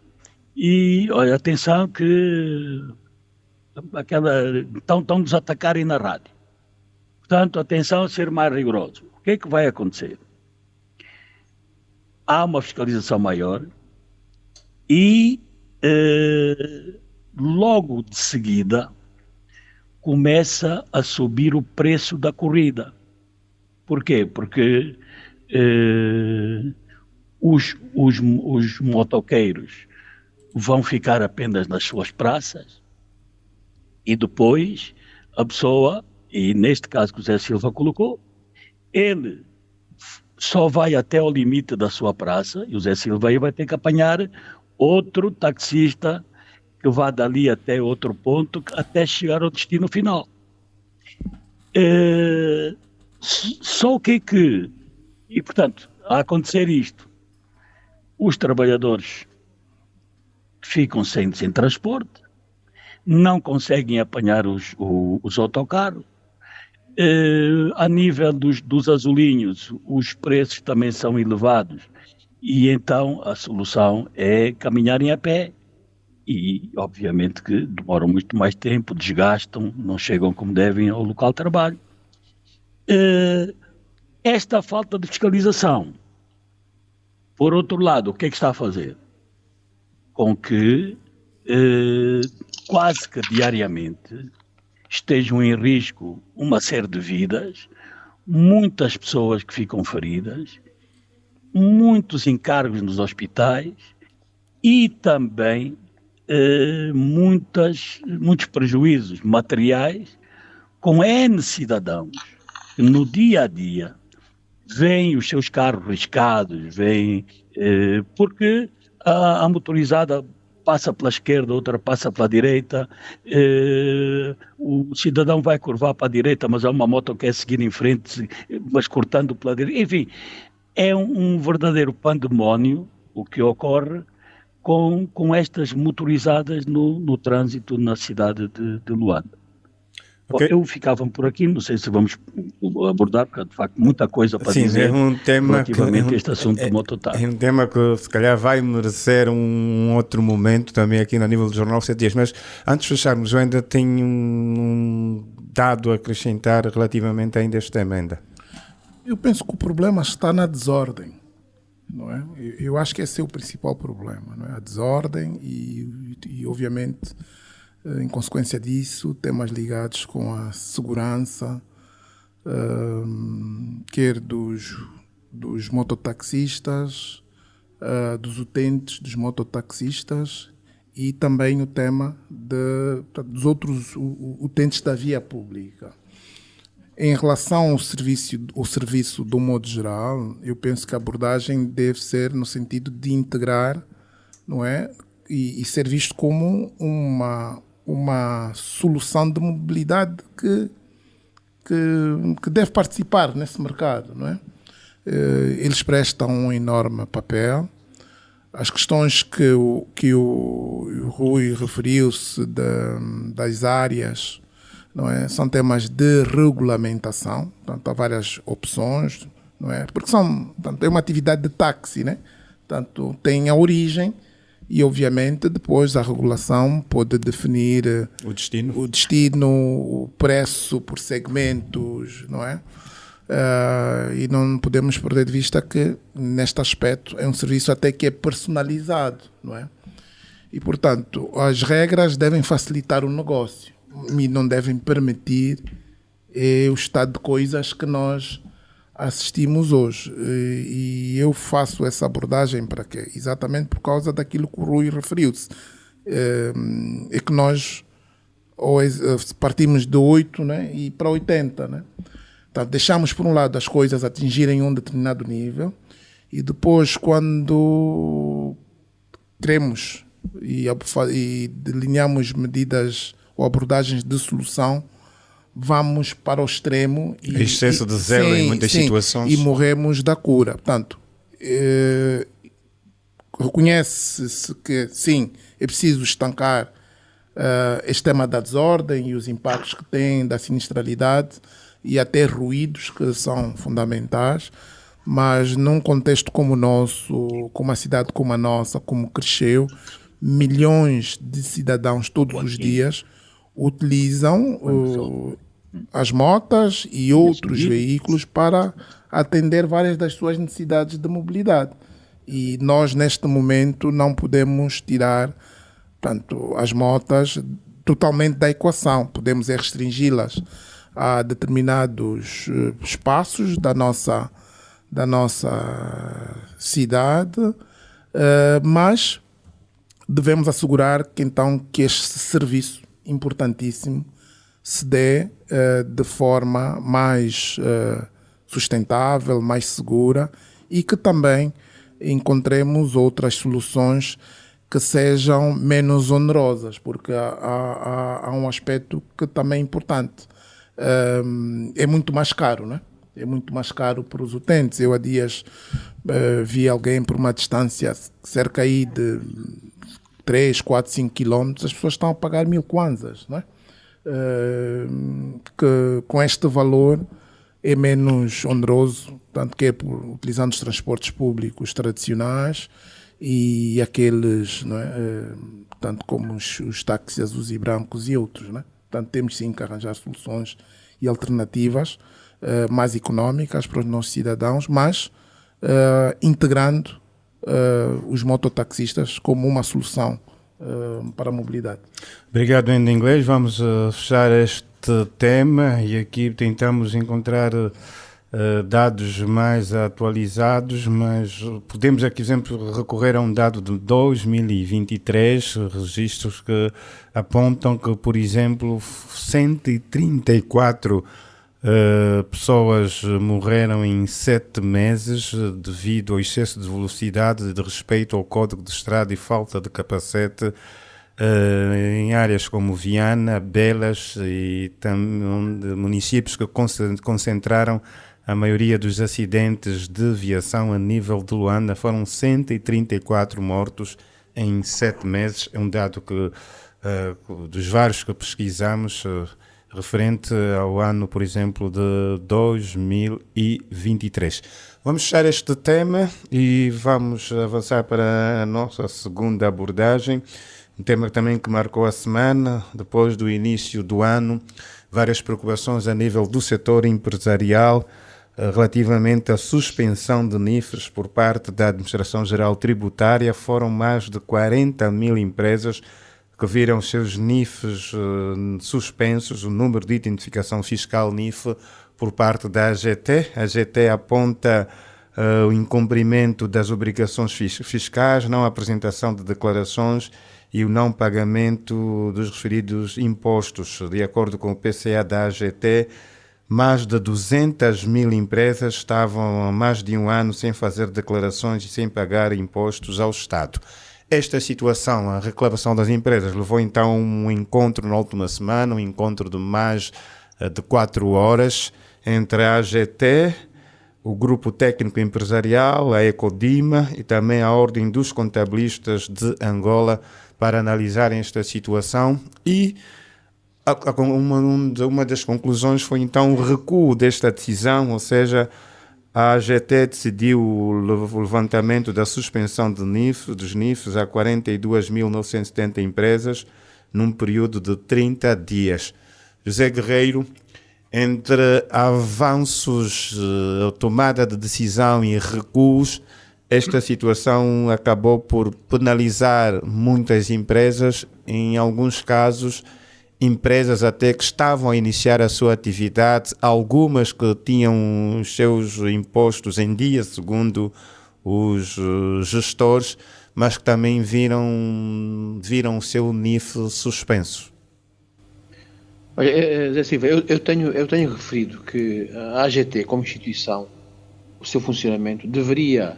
[SPEAKER 6] e, olha, atenção que estão-nos a atacarem na rádio. Portanto, atenção a ser mais rigoroso. O que é que vai acontecer? Há uma fiscalização maior e logo de seguida começa a subir o preço da corrida. Porquê? Porque os motoqueiros vão ficar apenas nas suas praças e depois a pessoa, e neste caso que o Zé Silva colocou, ele só vai até ao limite da sua praça e o Zé Silva aí vai ter que apanhar outro taxista que vá dali até outro ponto, até chegar ao destino final. Só o que... E, portanto, a acontecer isto, os trabalhadores ficam sem transporte, não conseguem apanhar os autocarros. A nível dos azulinhos, os preços também são elevados e então a solução é caminharem a pé e obviamente que demoram muito mais tempo, desgastam, não chegam como devem ao local de trabalho. Esta falta de fiscalização, por outro lado, o que é que está a fazer? Com que quase que diariamente estejam em risco uma série de vidas, muitas pessoas que ficam feridas, muitos encargos nos hospitais e também muitos prejuízos materiais com N cidadãos que no dia a dia veem os seus carros riscados, porque a motorizada passa pela esquerda, outra passa pela direita, o cidadão vai curvar para a direita, mas há uma moto que quer seguir em frente, mas cortando pela direita. Enfim, é um verdadeiro pandemónio o que ocorre com estas motorizadas no trânsito na cidade de Luanda. Okay. Eu ficava por aqui, não sei se vamos abordar, porque de facto muita coisa para dizer relativamente a este assunto do mototáxi.
[SPEAKER 2] É um tema que se calhar vai merecer um outro momento também aqui no nível do Jornal 7 Dias, mas antes de fecharmos, eu ainda tenho um dado a acrescentar relativamente ainda a este tema ainda.
[SPEAKER 4] Eu penso que o problema está na desordem, não é? Eu acho que esse é o principal problema, não é? A desordem e obviamente, em consequência disso, temas ligados com a segurança, quer dos mototaxistas, dos utentes dos mototaxistas e também o tema dos outros utentes da via pública. Em relação ao serviço do modo geral, eu penso que a abordagem deve ser no sentido de integrar, não é? E ser visto como uma solução de mobilidade que deve participar nesse mercado, não é? Eles prestam um enorme papel. As questões que o Rui referiu-se das áreas, não é? São temas de regulamentação, portanto, há várias opções, não é? Porque é uma atividade de táxi, né? Portanto, tem a origem e, obviamente, depois a regulação pode definir o destino, o preço por segmentos, não é? E não podemos perder de vista que, neste aspecto, é um serviço até que é personalizado, não é? E, portanto, as regras devem facilitar o negócio e não devem permitir o estado de coisas que nós assistimos hoje. E eu faço essa abordagem para quê? Exatamente por causa daquilo que o Rui referiu-se, é que nós partimos de 8, né, e para 80. Né? Então, deixamos, por um lado, as coisas atingirem um determinado nível e depois, quando queremos e delineamos medidas ou abordagens de solução, vamos para o extremo e
[SPEAKER 2] excesso de zelo em muitas situações
[SPEAKER 4] e morremos da cura. Portanto, reconhece-se que sim, é preciso estancar este tema da desordem e os impactos que tem, da sinistralidade e até ruídos que são fundamentais, mas num contexto como o nosso, com uma cidade como a nossa, como cresceu, milhões de cidadãos todos os dias utilizam as motas e outros veículos para atender várias das suas necessidades de mobilidade. E nós, neste momento, não podemos tirar, portanto, as motas totalmente da equação. Podemos restringi-las a determinados espaços da nossa cidade, mas devemos assegurar que, então, que este serviço importantíssimo se dê de forma mais sustentável, mais segura e que também encontremos outras soluções que sejam menos onerosas, porque há um aspecto que também é importante. É muito mais caro, né? É muito mais caro para os utentes. Eu há dias vi alguém por uma distância cerca aí de 3, 4, 5 quilómetros, as pessoas estão a pagar 1000 kwanzas, não é? Que com este valor é menos oneroso, tanto que é utilizando os transportes públicos tradicionais e aqueles, não é? Tanto como os táxis azuis e brancos e outros, não é? Portanto, temos sim que arranjar soluções e alternativas mais económicas para os nossos cidadãos, mas integrando os mototaxistas como uma solução para a mobilidade.
[SPEAKER 2] Obrigado, Endo Inglês. Vamos fechar este tema e aqui tentamos encontrar dados mais atualizados, mas podemos aqui, por exemplo, recorrer a um dado de 2023, registros que apontam que, por exemplo, 134 pessoas morreram em 7 meses devido ao excesso de velocidade, de respeito ao código de estrada e falta de capacete em áreas como Viana, Belas e também municípios que concentraram a maioria dos acidentes de viação a nível de Luanda. Foram 134 mortos em 7 meses. É um dado que dos vários que pesquisamos referente ao ano, por exemplo, de 2023. Vamos fechar este tema e vamos avançar para a nossa segunda abordagem. Um tema também que marcou a semana, depois do início do ano, várias preocupações a nível do setor empresarial relativamente à suspensão de NIFs por parte da Administração Geral Tributária. Foram mais de 40 mil empresas que viram os seus NIFs suspensos, o número de identificação fiscal NIF por parte da AGT. A AGT aponta o incumprimento das obrigações fiscais, não apresentação de declarações e o não pagamento dos referidos impostos. De acordo com o PCA da AGT, mais de 200 mil empresas estavam há mais de um ano sem fazer declarações e sem pagar impostos ao Estado. Esta situação, a reclamação das empresas, levou então a um encontro na última semana, um encontro de mais de 4 horas entre a AGT, o Grupo Técnico Empresarial, a Ecodima e também a Ordem dos Contabilistas de Angola para analisarem esta situação e uma das conclusões foi então o recuo desta decisão, ou seja, a AGT decidiu o levantamento da suspensão dos NIFs a 42.970 empresas num período de 30 dias. José Guerreiro, entre avanços, tomada de decisão e recuos, esta situação acabou por penalizar muitas empresas, em alguns casos empresas até que estavam a iniciar a sua atividade, algumas que tinham os seus impostos em dia, segundo os gestores, mas que também viram o seu NIF suspenso.
[SPEAKER 3] Olha, Zé Silva, eu tenho referido que a AGT, como instituição, o seu funcionamento deveria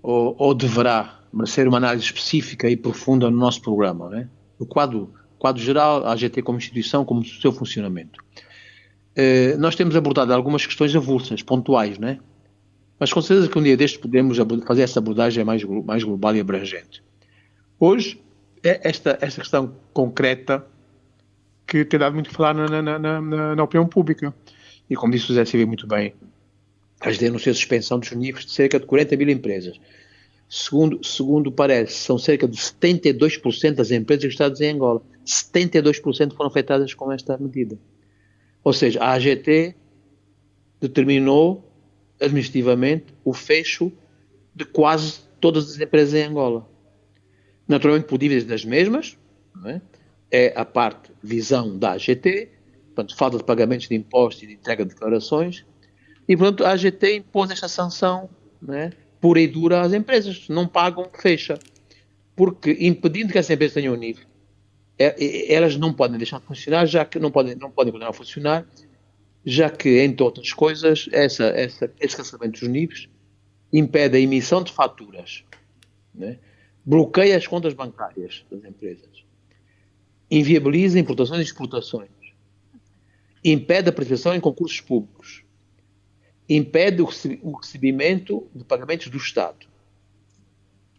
[SPEAKER 3] ou deverá merecer uma análise específica e profunda no nosso programa, né? O quadro geral, a AGT como instituição, como o seu funcionamento. Nós temos abordado algumas questões avulsas, pontuais, né? Mas com certeza que um dia destes podemos fazer essa abordagem mais global e abrangente. Hoje, é esta questão concreta que tem dado muito a falar na opinião pública. E como disse o Zé Silva muito bem, a AGT anunciou a suspensão dos níveis de cerca de 40 mil empresas. Segundo parece, são cerca de 72% das empresas registradas em Angola. 72% foram afetadas com esta medida. Ou seja, a AGT determinou administrativamente o fecho de quase todas as empresas em Angola. Naturalmente por dívidas das mesmas, não é? É a parte visão da AGT, portanto, falta de pagamentos de impostos e de entrega de declarações, e portanto a AGT impôs esta sanção, não é, pura e dura às empresas. Não pagam, fecha. Porque impedindo que essas empresas tenham um nível, elas não podem deixar de funcionar, já que não podem continuar a funcionar, já que, entre outras coisas, esse cancelamento dos níveis impede a emissão de faturas, né? Bloqueia as contas bancárias das empresas, inviabiliza importações e exportações, impede a participação em concursos públicos, impede o recebimento de pagamentos do Estado,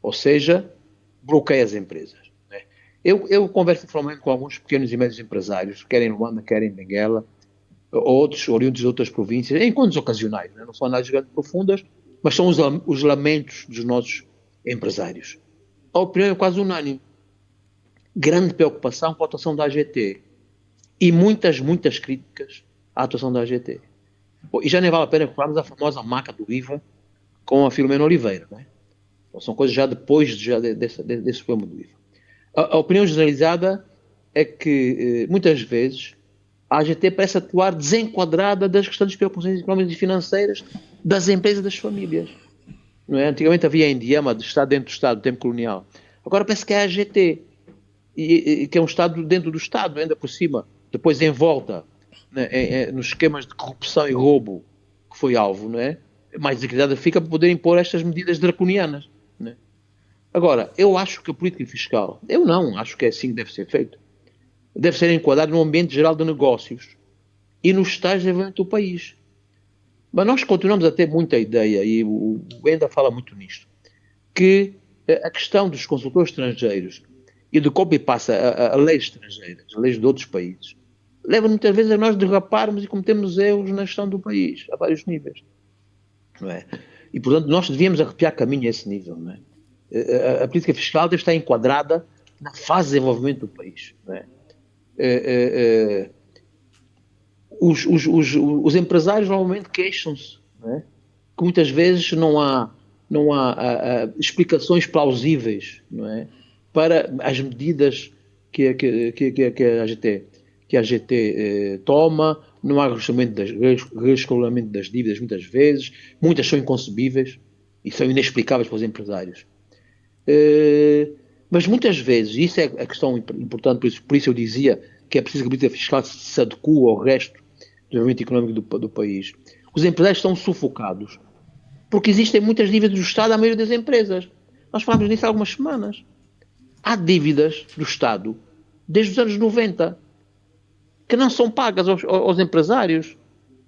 [SPEAKER 3] ou seja, bloqueia as empresas, né? Eu converso informalmente com alguns pequenos e médios empresários, quer em Luanda, quer em Benguela, outros oriundos de outras províncias, em encontros ocasionais, né? Não são análises grandes profundas, mas são os lamentos dos nossos empresários. A opinião é quase unânime. Grande preocupação com a atuação da AGT e muitas críticas à atuação da AGT. E já nem vale a pena falarmos da famosa maca do IVA com a Filomena Oliveira, né? São coisas já depois desse problema do IVA. A opinião generalizada é que muitas vezes a AGT parece atuar desenquadrada das restantes preocupações económicas e financeiras das empresas e das famílias. Não é? Antigamente havia a Indiama de Estado dentro do Estado, do tempo colonial. Agora parece que é a AGT, que é um Estado dentro do Estado, ainda por cima, depois em volta, né, nos esquemas de corrupção e roubo que foi alvo, não é? Mais desacreditada fica para poder impor estas medidas draconianas. Não é? Agora, eu acho que a política fiscal, eu não acho que é assim que deve ser feito. Deve ser enquadrado no ambiente geral de negócios e nos estágios de desenvolvimento do país. Mas nós continuamos a ter muita ideia, e o Enda fala muito nisto, que a questão dos consultores estrangeiros e do copy passa a leis estrangeiras, a leis de outros países, leva muitas vezes a nós derraparmos e cometemos erros na gestão do país, a vários níveis. Não é? E, portanto, nós devíamos arrepiar caminho a esse nível. Não é? A política fiscal deve estar enquadrada na fase de desenvolvimento do país. Não é? Os empresários normalmente queixam-se, não é? Que muitas vezes não há explicações plausíveis, não é? Para as medidas que a AGT toma. Não há reescalonamento das dívidas muitas vezes, muitas são inconcebíveis e são inexplicáveis para os empresários. Mas muitas vezes, isso é a questão importante, por isso eu dizia que é preciso que a política fiscal se adeque ao resto do desenvolvimento económico do país. Os empresários estão sufocados porque existem muitas dívidas do Estado à maioria das empresas. Nós falámos nisso há algumas semanas. Há dívidas do Estado desde os anos 90 que não são pagas aos empresários.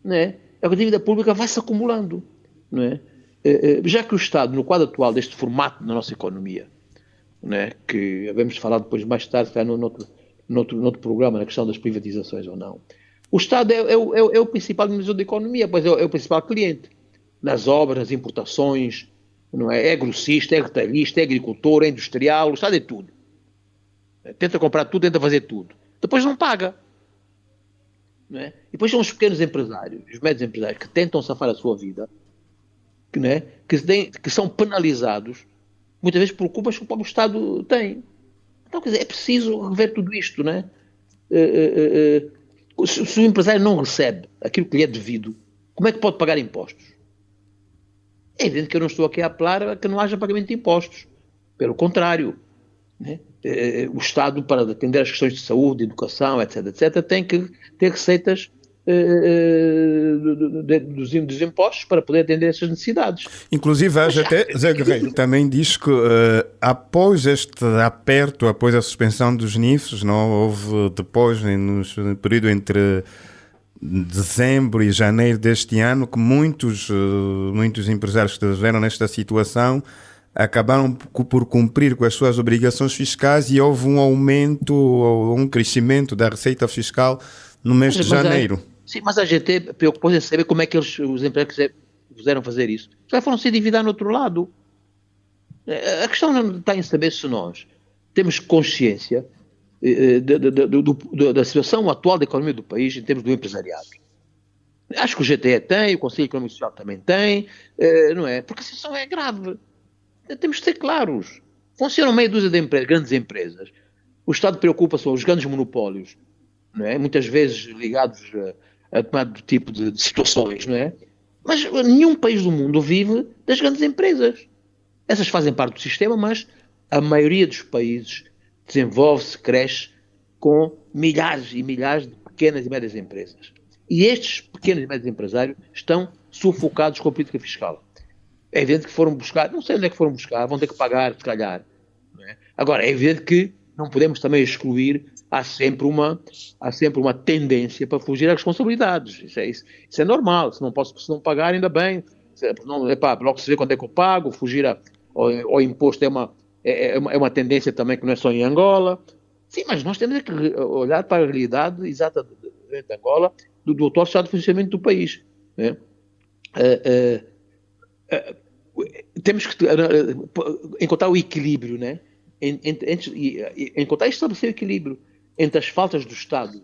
[SPEAKER 3] Não é? A dívida pública vai-se acumulando. Não é? Já que o Estado, no quadro atual deste formato da nossa economia, não é? Que havemos de falar depois mais tarde, está no outro programa, na questão das privatizações ou não. O Estado é o principal administrador da economia, pois é o principal cliente. Nas obras, nas importações, não é? É grossista, é retalhista, é agricultor, é industrial, o Estado é tudo. Tenta comprar tudo, tenta fazer tudo. Depois não paga. Não é? E depois são os pequenos empresários, os médios empresários, que tentam safar a sua vida, não é? Que são penalizados, muitas vezes por culpas que o próprio Estado tem. Então, quer dizer, é preciso rever tudo isto, não é? Se o empresário não recebe aquilo que lhe é devido, como é que pode pagar impostos? É evidente que eu não estou aqui a apelar a que não haja pagamento de impostos. Pelo contrário, né? O Estado, para atender as questões de saúde, educação, etc., etc., tem que ter receitas dos impostos para poder atender essas necessidades.
[SPEAKER 2] Inclusive, até Zé Guerreiro também diz que após este aperto, após a suspensão dos NIFs, não houve depois, no período entre dezembro e janeiro deste ano, que muitos empresários que estiveram nesta situação acabaram por cumprir com as suas obrigações fiscais e houve um aumento ou um crescimento da receita fiscal no mês de janeiro.
[SPEAKER 3] Sim, mas a GT preocupou-se em saber como é que os empresários puderam fazer isso. Já foram se endividar no outro lado. A questão não está em saber se nós temos consciência da situação atual da economia do país em termos do empresariado. Acho que o GTE tem, o Conselho Econômico e Social também tem, não é? Porque a situação é grave. Temos de ser claros. Funcionam meia dúzia de grandes empresas. O Estado preocupa-se com os grandes monopólios, não é? Muitas vezes ligados a determinado tipo de situações, não é? Mas nenhum país do mundo vive das grandes empresas. Essas fazem parte do sistema, mas a maioria dos países desenvolve-se, cresce com milhares e milhares de pequenas e médias empresas. E estes pequenos e médios empresários estão sufocados com a política fiscal. É evidente que foram buscar, não sei onde é que foram buscar, vão ter que pagar, se calhar. Não é? Agora, é evidente que não podemos também excluir, há sempre uma tendência para fugir às responsabilidades. Isso é normal, se não pagar, ainda bem. Logo se vê quando é que eu pago, fugir ao imposto é uma tendência também que não é só em Angola. Sim, mas nós temos que olhar para a realidade exata de Angola, do atual estado de funcionamento do país. Né? Temos que encontrar o equilíbrio, né? Encontrar e estabelecer o equilíbrio entre as faltas do Estado,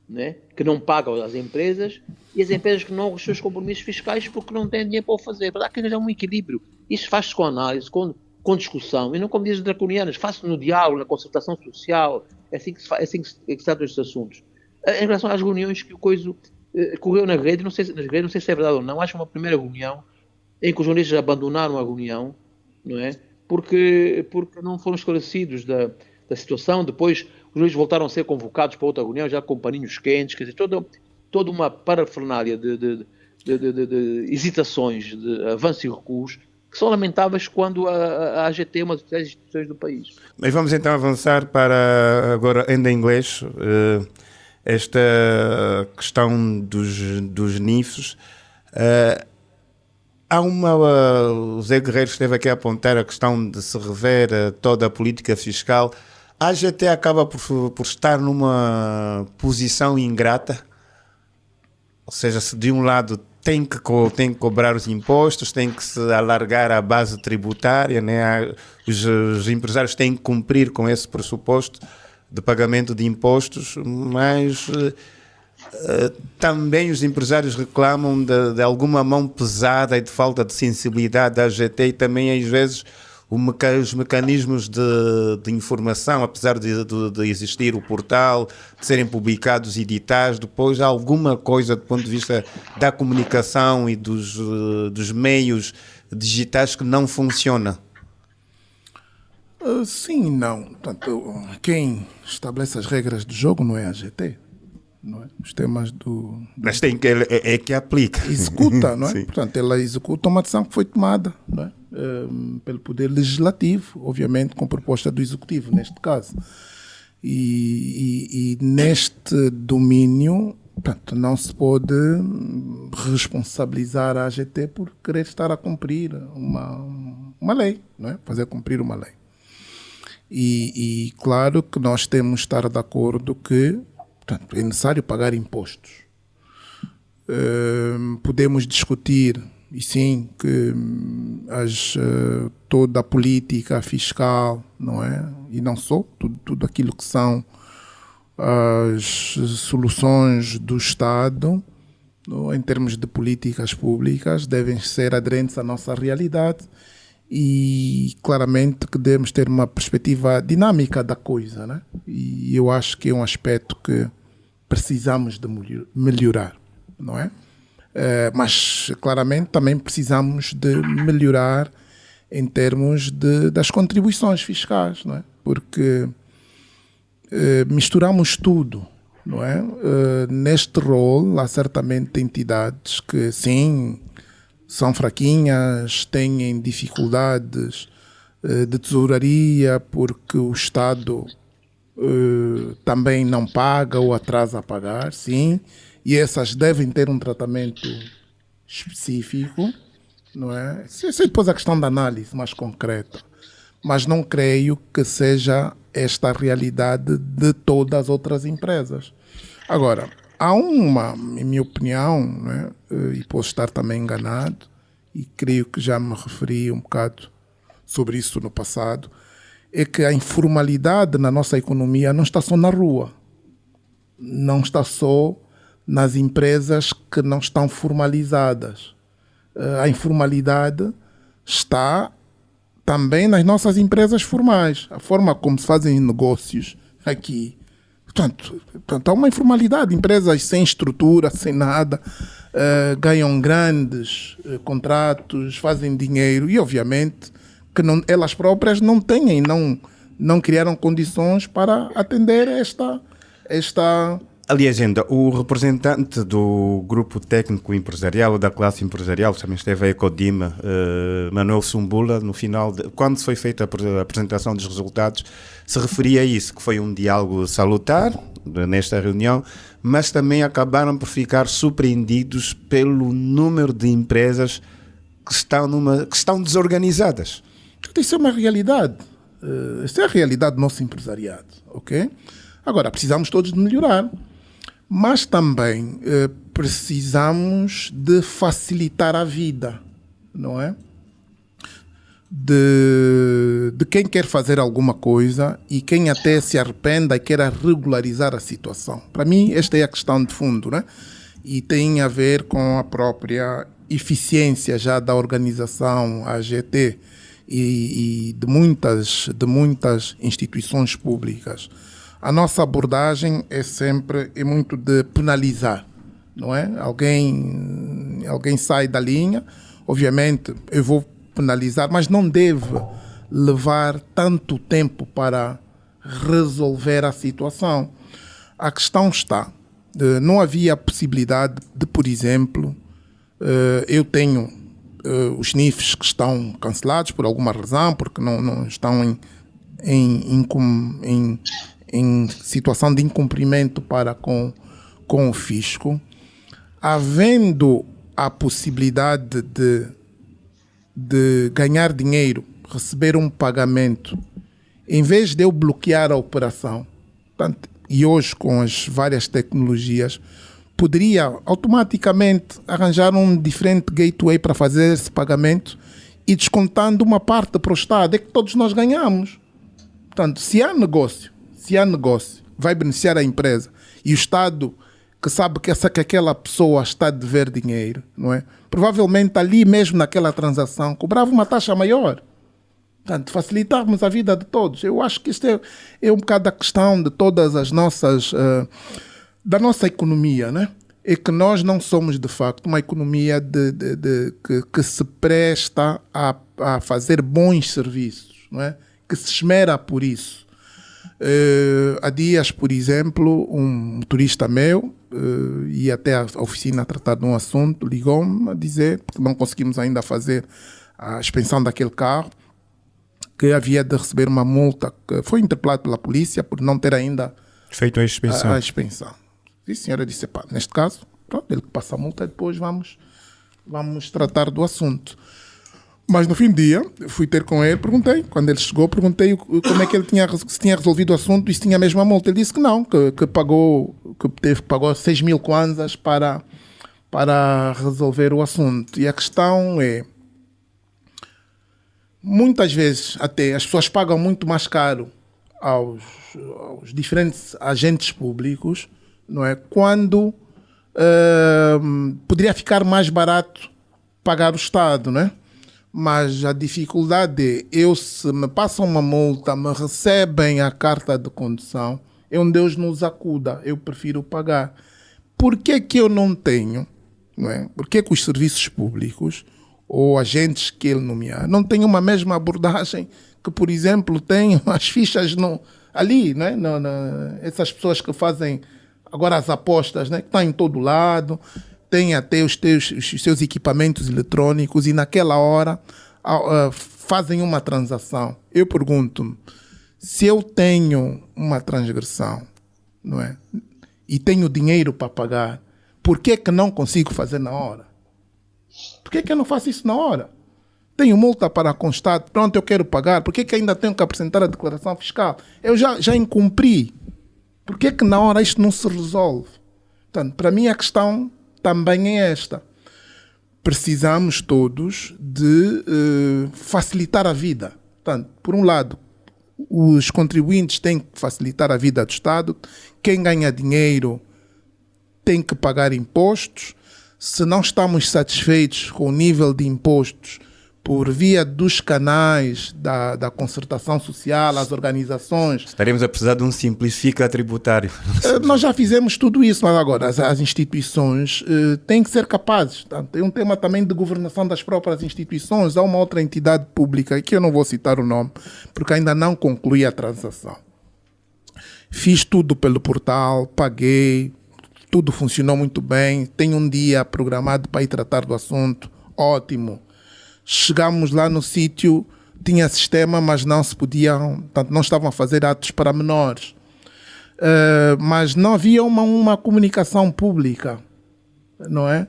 [SPEAKER 3] né? Que não pagam às empresas e as empresas que não honram os seus compromissos fiscais porque não têm dinheiro para o fazer. Há que arranjar um equilíbrio. Isso faz-se com análise, com discussão e não com medidas draconianas. Faz-se no diálogo, na concertação social. É assim que se trata estes assuntos. Em relação às reuniões que o coisa correu na rede, não sei se é verdade ou não, acho uma primeira reunião em que os jornalistas abandonaram a reunião, não é? Porque não foram esclarecidos da situação. Depois os jornalistas voltaram a ser convocados para outra reunião, já com paninhos quentes, quer dizer, toda uma parafernália de hesitações, de avanços e recuos, que são lamentáveis quando a AGT é uma das instituições do país.
[SPEAKER 2] Mas vamos então avançar para, agora ainda em inglês, esta questão dos NIFs. O Zé Guerreiro esteve aqui a apontar a questão de se rever toda a política fiscal. A AGT acaba por estar numa posição ingrata, ou seja, se de um lado tem que cobrar os impostos, tem que se alargar a base tributária, né? Os empresários têm que cumprir com esse pressuposto de pagamento de impostos, mas também os empresários reclamam de alguma mão pesada e de falta de sensibilidade da AGT e também às vezes os mecanismos de informação, apesar de existir o portal, de serem publicados e editados, depois há alguma coisa do ponto de vista da comunicação e dos meios digitais que não funciona.
[SPEAKER 4] Sim, não. Portanto, quem estabelece as regras do jogo não é a AGT. Não é? Os temas
[SPEAKER 2] Mas tem que que aplica.
[SPEAKER 4] Executa, não é?
[SPEAKER 2] Sim.
[SPEAKER 4] Portanto, ela executa uma ação que foi tomada, não é? Pelo Poder Legislativo, obviamente com proposta do Executivo, neste caso. E neste domínio, portanto, não se pode responsabilizar a AGT por querer estar a cumprir uma lei, não é? Fazer cumprir uma lei. E claro que nós temos de estar de acordo que, portanto, é necessário pagar impostos. Podemos discutir, e sim, que toda a política fiscal, não é? E não só, tudo aquilo que são as soluções do Estado, em termos de políticas públicas, devem ser aderentes à nossa realidade e claramente que devemos ter uma perspectiva dinâmica da coisa, né? E eu acho que é um aspecto que precisamos de melhorar, não é? Mas claramente também precisamos de melhorar em termos das contribuições fiscais, não é? Porque misturamos tudo, não é? Neste rol há certamente entidades que sim, são fraquinhas, têm dificuldades de tesouraria porque o Estado também não paga ou atrasa a pagar, sim, e essas devem ter um tratamento específico, não é? Isso é depois a questão da análise mais concreta, mas não creio que seja esta a realidade de todas as outras empresas. Agora, há uma, em minha opinião, não é? E posso estar também enganado, e creio que já me referi um bocado sobre isso no passado, é que a informalidade na nossa economia não está só na rua, não está só nas empresas que não estão formalizadas. A informalidade está também nas nossas empresas formais, a forma como se fazem negócios aqui. Portanto, há uma informalidade, empresas sem estrutura, sem nada, ganham grandes contratos, fazem dinheiro e, obviamente, que elas próprias não têm, não criaram condições para atender esta.
[SPEAKER 2] Aliás, ainda, o representante do grupo técnico empresarial, ou da classe empresarial, também esteve a Ecodima, Manuel Sumbula, no final, quando foi feita a apresentação dos resultados, se referia a isso, que foi um diálogo salutar nesta reunião, mas também acabaram por ficar surpreendidos pelo número de empresas que estão desorganizadas.
[SPEAKER 4] Isso é uma realidade. Isso é a realidade do nosso empresariado, ok? Agora, precisamos todos de melhorar, mas também precisamos de facilitar a vida, não é? De quem quer fazer alguma coisa e quem até se arrependa e queira regularizar a situação. Para mim, esta é a questão de fundo, né? E tem a ver com a própria eficiência já da organização AGT e de muitas instituições públicas. A nossa abordagem é muito de penalizar, não é? Alguém sai da linha, obviamente eu vou penalizar, mas não deve levar tanto tempo para resolver a situação. A questão está, não havia possibilidade de, por exemplo, eu tenho os NIFs que estão cancelados por alguma razão, porque não estão em situação de incumprimento para com o fisco, havendo a possibilidade de ganhar dinheiro, receber um pagamento, em vez de eu bloquear a operação, portanto, e hoje com as várias tecnologias, poderia automaticamente arranjar um diferente gateway para fazer esse pagamento e descontando uma parte para o Estado, é que todos nós ganhamos. Portanto, se há negócio, vai beneficiar a empresa e o Estado que sabe que aquela pessoa está a dever dinheiro, não é? Provavelmente ali mesmo naquela transação cobrava uma taxa maior. Portanto, facilitarmos a vida de todos. Eu acho que isto é um bocado a questão de todas as nossas... da nossa economia, né? É que nós não somos, de facto, uma economia que se presta a fazer bons serviços, não é? Que se esmera por isso. Há dias, por exemplo, um motorista meu ia até a oficina a tratar de um assunto, ligou-me a dizer, porque não conseguimos ainda fazer a expensão daquele carro, que havia de receber uma multa, que foi interpelado pela polícia por não ter ainda
[SPEAKER 2] feito a expensão.
[SPEAKER 4] E a senhora disse, pá, neste caso, pronto, ele que passa a multa, depois vamos tratar do assunto. Mas no fim do dia, fui ter com ele, perguntei, quando ele chegou, perguntei como é que ele se tinha resolvido o assunto e se tinha a mesma multa. Ele disse que não, que pagou 6 mil kwanzas para resolver o assunto. E a questão é, muitas vezes até as pessoas pagam muito mais caro aos diferentes agentes públicos, não é? Quando poderia ficar mais barato pagar o Estado, não é? Mas a dificuldade é, se me passam uma multa, me recebem a carta de condução, é onde Deus nos acuda, eu prefiro pagar. Por que eu não tenho não é? Por que os serviços públicos ou agentes que ele nomear não têm uma mesma abordagem que, por exemplo, têm as fichas ali, não é? Essas pessoas que fazem agora as apostas, né? Que estão em todo lado, têm até os seus equipamentos eletrônicos e naquela hora fazem uma transação. Eu pergunto-me, se eu tenho uma transgressão, não é? E tenho dinheiro para pagar, por que não consigo fazer na hora? Por que eu não faço isso na hora? Tenho multa para constar, pronto, eu quero pagar, por que ainda tenho que apresentar a declaração fiscal? Eu já incumpri. Por que na hora isto não se resolve? Portanto, para mim a questão também é esta. Precisamos todos de facilitar a vida. Portanto, por um lado, os contribuintes têm que facilitar a vida do Estado. Quem ganha dinheiro tem que pagar impostos. Se não estamos satisfeitos com o nível de impostos por via dos canais da concertação social, as organizações...
[SPEAKER 2] Estaremos a precisar de um simplifica tributário.
[SPEAKER 4] Nós já fizemos tudo isso, mas agora as instituições têm que ser capazes. Tem um tema também de governação das próprias instituições. Há uma outra entidade pública, que eu não vou citar o nome, porque ainda não concluí a transação. Fiz tudo pelo portal, paguei, tudo funcionou muito bem. Tenho um dia programado para ir tratar do assunto, ótimo. Chegamos lá no sítio, tinha sistema, mas não se podiam, portanto, não estavam a fazer atos para menores. Mas não havia uma comunicação pública, não é?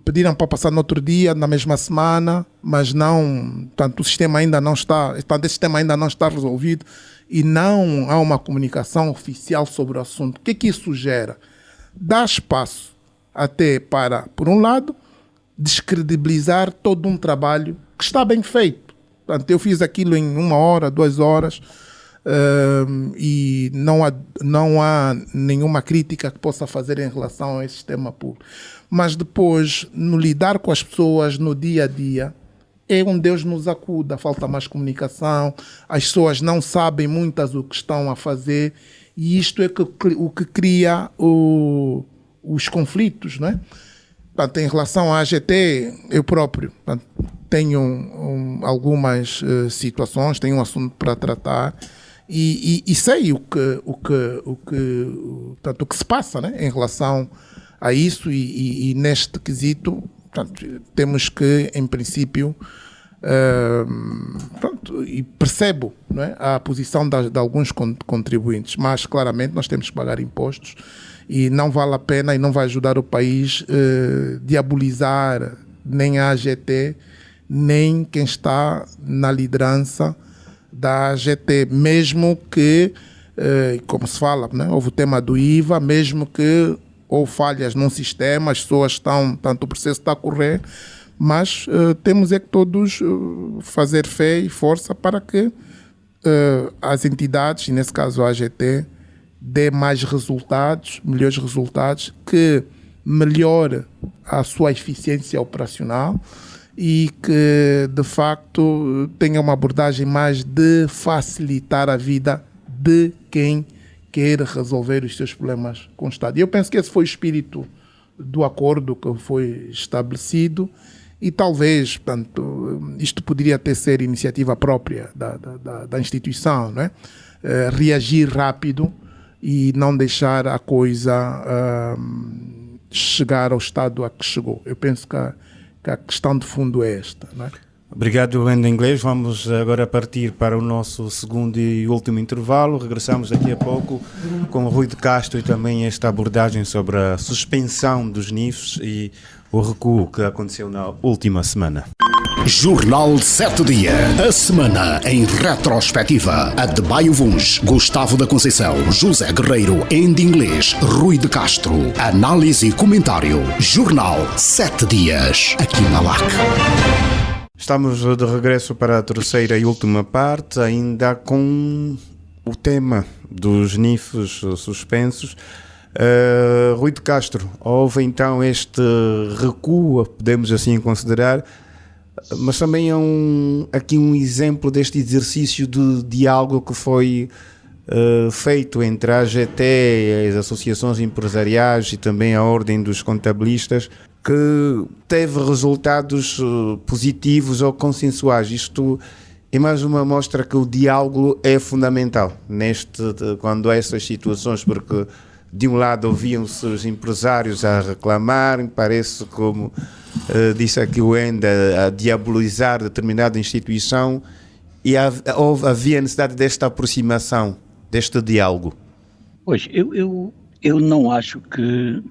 [SPEAKER 4] Pediram para passar no outro dia, na mesma semana, mas não, portanto, o sistema ainda não está, portanto, esse sistema ainda não está resolvido e não há uma comunicação oficial sobre o assunto. O que isso gera? Dá espaço até para, por um lado, descredibilizar todo um trabalho que está bem feito. Portanto, eu fiz aquilo em 1 hora, 2 horas e não há nenhuma crítica que possa fazer em relação a esse sistema público. Mas depois, no lidar com as pessoas no dia a dia, é onde Deus nos acuda. Falta mais comunicação, as pessoas não sabem muitas o que estão a fazer e isto é o que cria os conflitos, não é? Portanto, em relação à AGT, eu próprio tenho algumas situações, tenho um assunto para tratar e sei o que se passa, né, em relação a isso e neste quesito, portanto, temos que, em princípio, e percebo, não é, a posição de alguns contribuintes, mas claramente nós temos que pagar impostos. E não vale a pena e não vai ajudar o país diabolizar nem a AGT, nem quem está na liderança da AGT. Mesmo que, como se fala, né, houve o tema do IVA, mesmo que houve falhas num sistema, as pessoas estão, tanto o processo está a correr, mas temos é que todos fazer fé e força para que as entidades, e nesse caso a AGT, dê mais resultados, melhores resultados, que melhore a sua eficiência operacional e que, de facto, tenha uma abordagem mais de facilitar a vida de quem quer resolver os seus problemas com o Estado. E eu penso que esse foi o espírito do acordo que foi estabelecido e talvez, portanto, isto poderia até ser iniciativa própria da instituição, não é? Reagir rápido e não deixar a coisa chegar ao estado a que chegou. Eu penso que a questão de fundo é esta, não é?
[SPEAKER 2] Obrigado, Wendel Inglês. Vamos agora partir para o nosso segundo e último intervalo. Regressamos daqui a pouco com o Rui de Castro e também esta abordagem sobre a suspensão dos NIFs e o recuo que aconteceu na última semana.
[SPEAKER 1] Jornal 7 Dias. A semana em retrospectiva. Adebayo Vuns, Gustavo da Conceição, José Guerreiro, Andy Inglês, Rui de Castro. Análise e comentário. Jornal 7 Dias. Aqui na LAC.
[SPEAKER 2] Estamos de regresso para a terceira e última parte, ainda com o tema dos NIFs suspensos. Rui de Castro, houve então este recuo, podemos assim considerar, mas também é aqui um exemplo deste exercício de diálogo que foi feito entre a AGT, as associações empresariais e também a Ordem dos Contabilistas, que teve resultados positivos ou consensuais. Isto é mais uma mostra que o diálogo é fundamental quando há essas situações, porque de um lado ouviam-se os empresários a reclamar, parece como disse aqui o Enda, a diabolizar determinada instituição, e havia necessidade desta aproximação, deste diálogo.
[SPEAKER 6] Pois, eu não acho que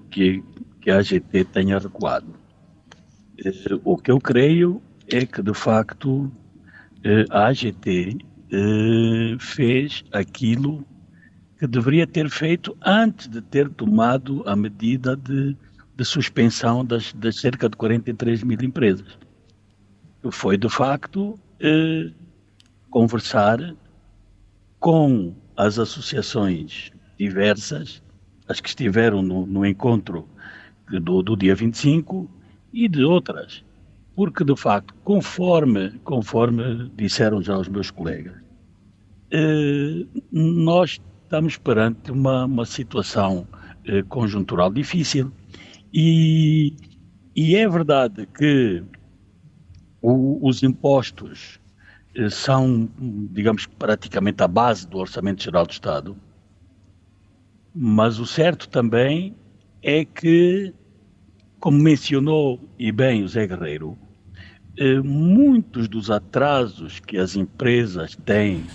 [SPEAKER 6] a AGT tenha recuado. O que eu creio é que, de facto, a AGT fez aquilo que deveria ter feito antes de ter tomado a medida de suspensão das cerca de 43 mil empresas. Foi, de facto, conversar com as associações diversas, as que estiveram no encontro do dia 25 e de outras, porque, de facto, conforme disseram já os meus colegas, nós estamos perante uma situação conjuntural difícil e é verdade que os impostos são, digamos, praticamente a base do Orçamento Geral do Estado, mas o certo também é que, como mencionou e bem o Zé Guerreiro, muitos dos atrasos que as empresas têm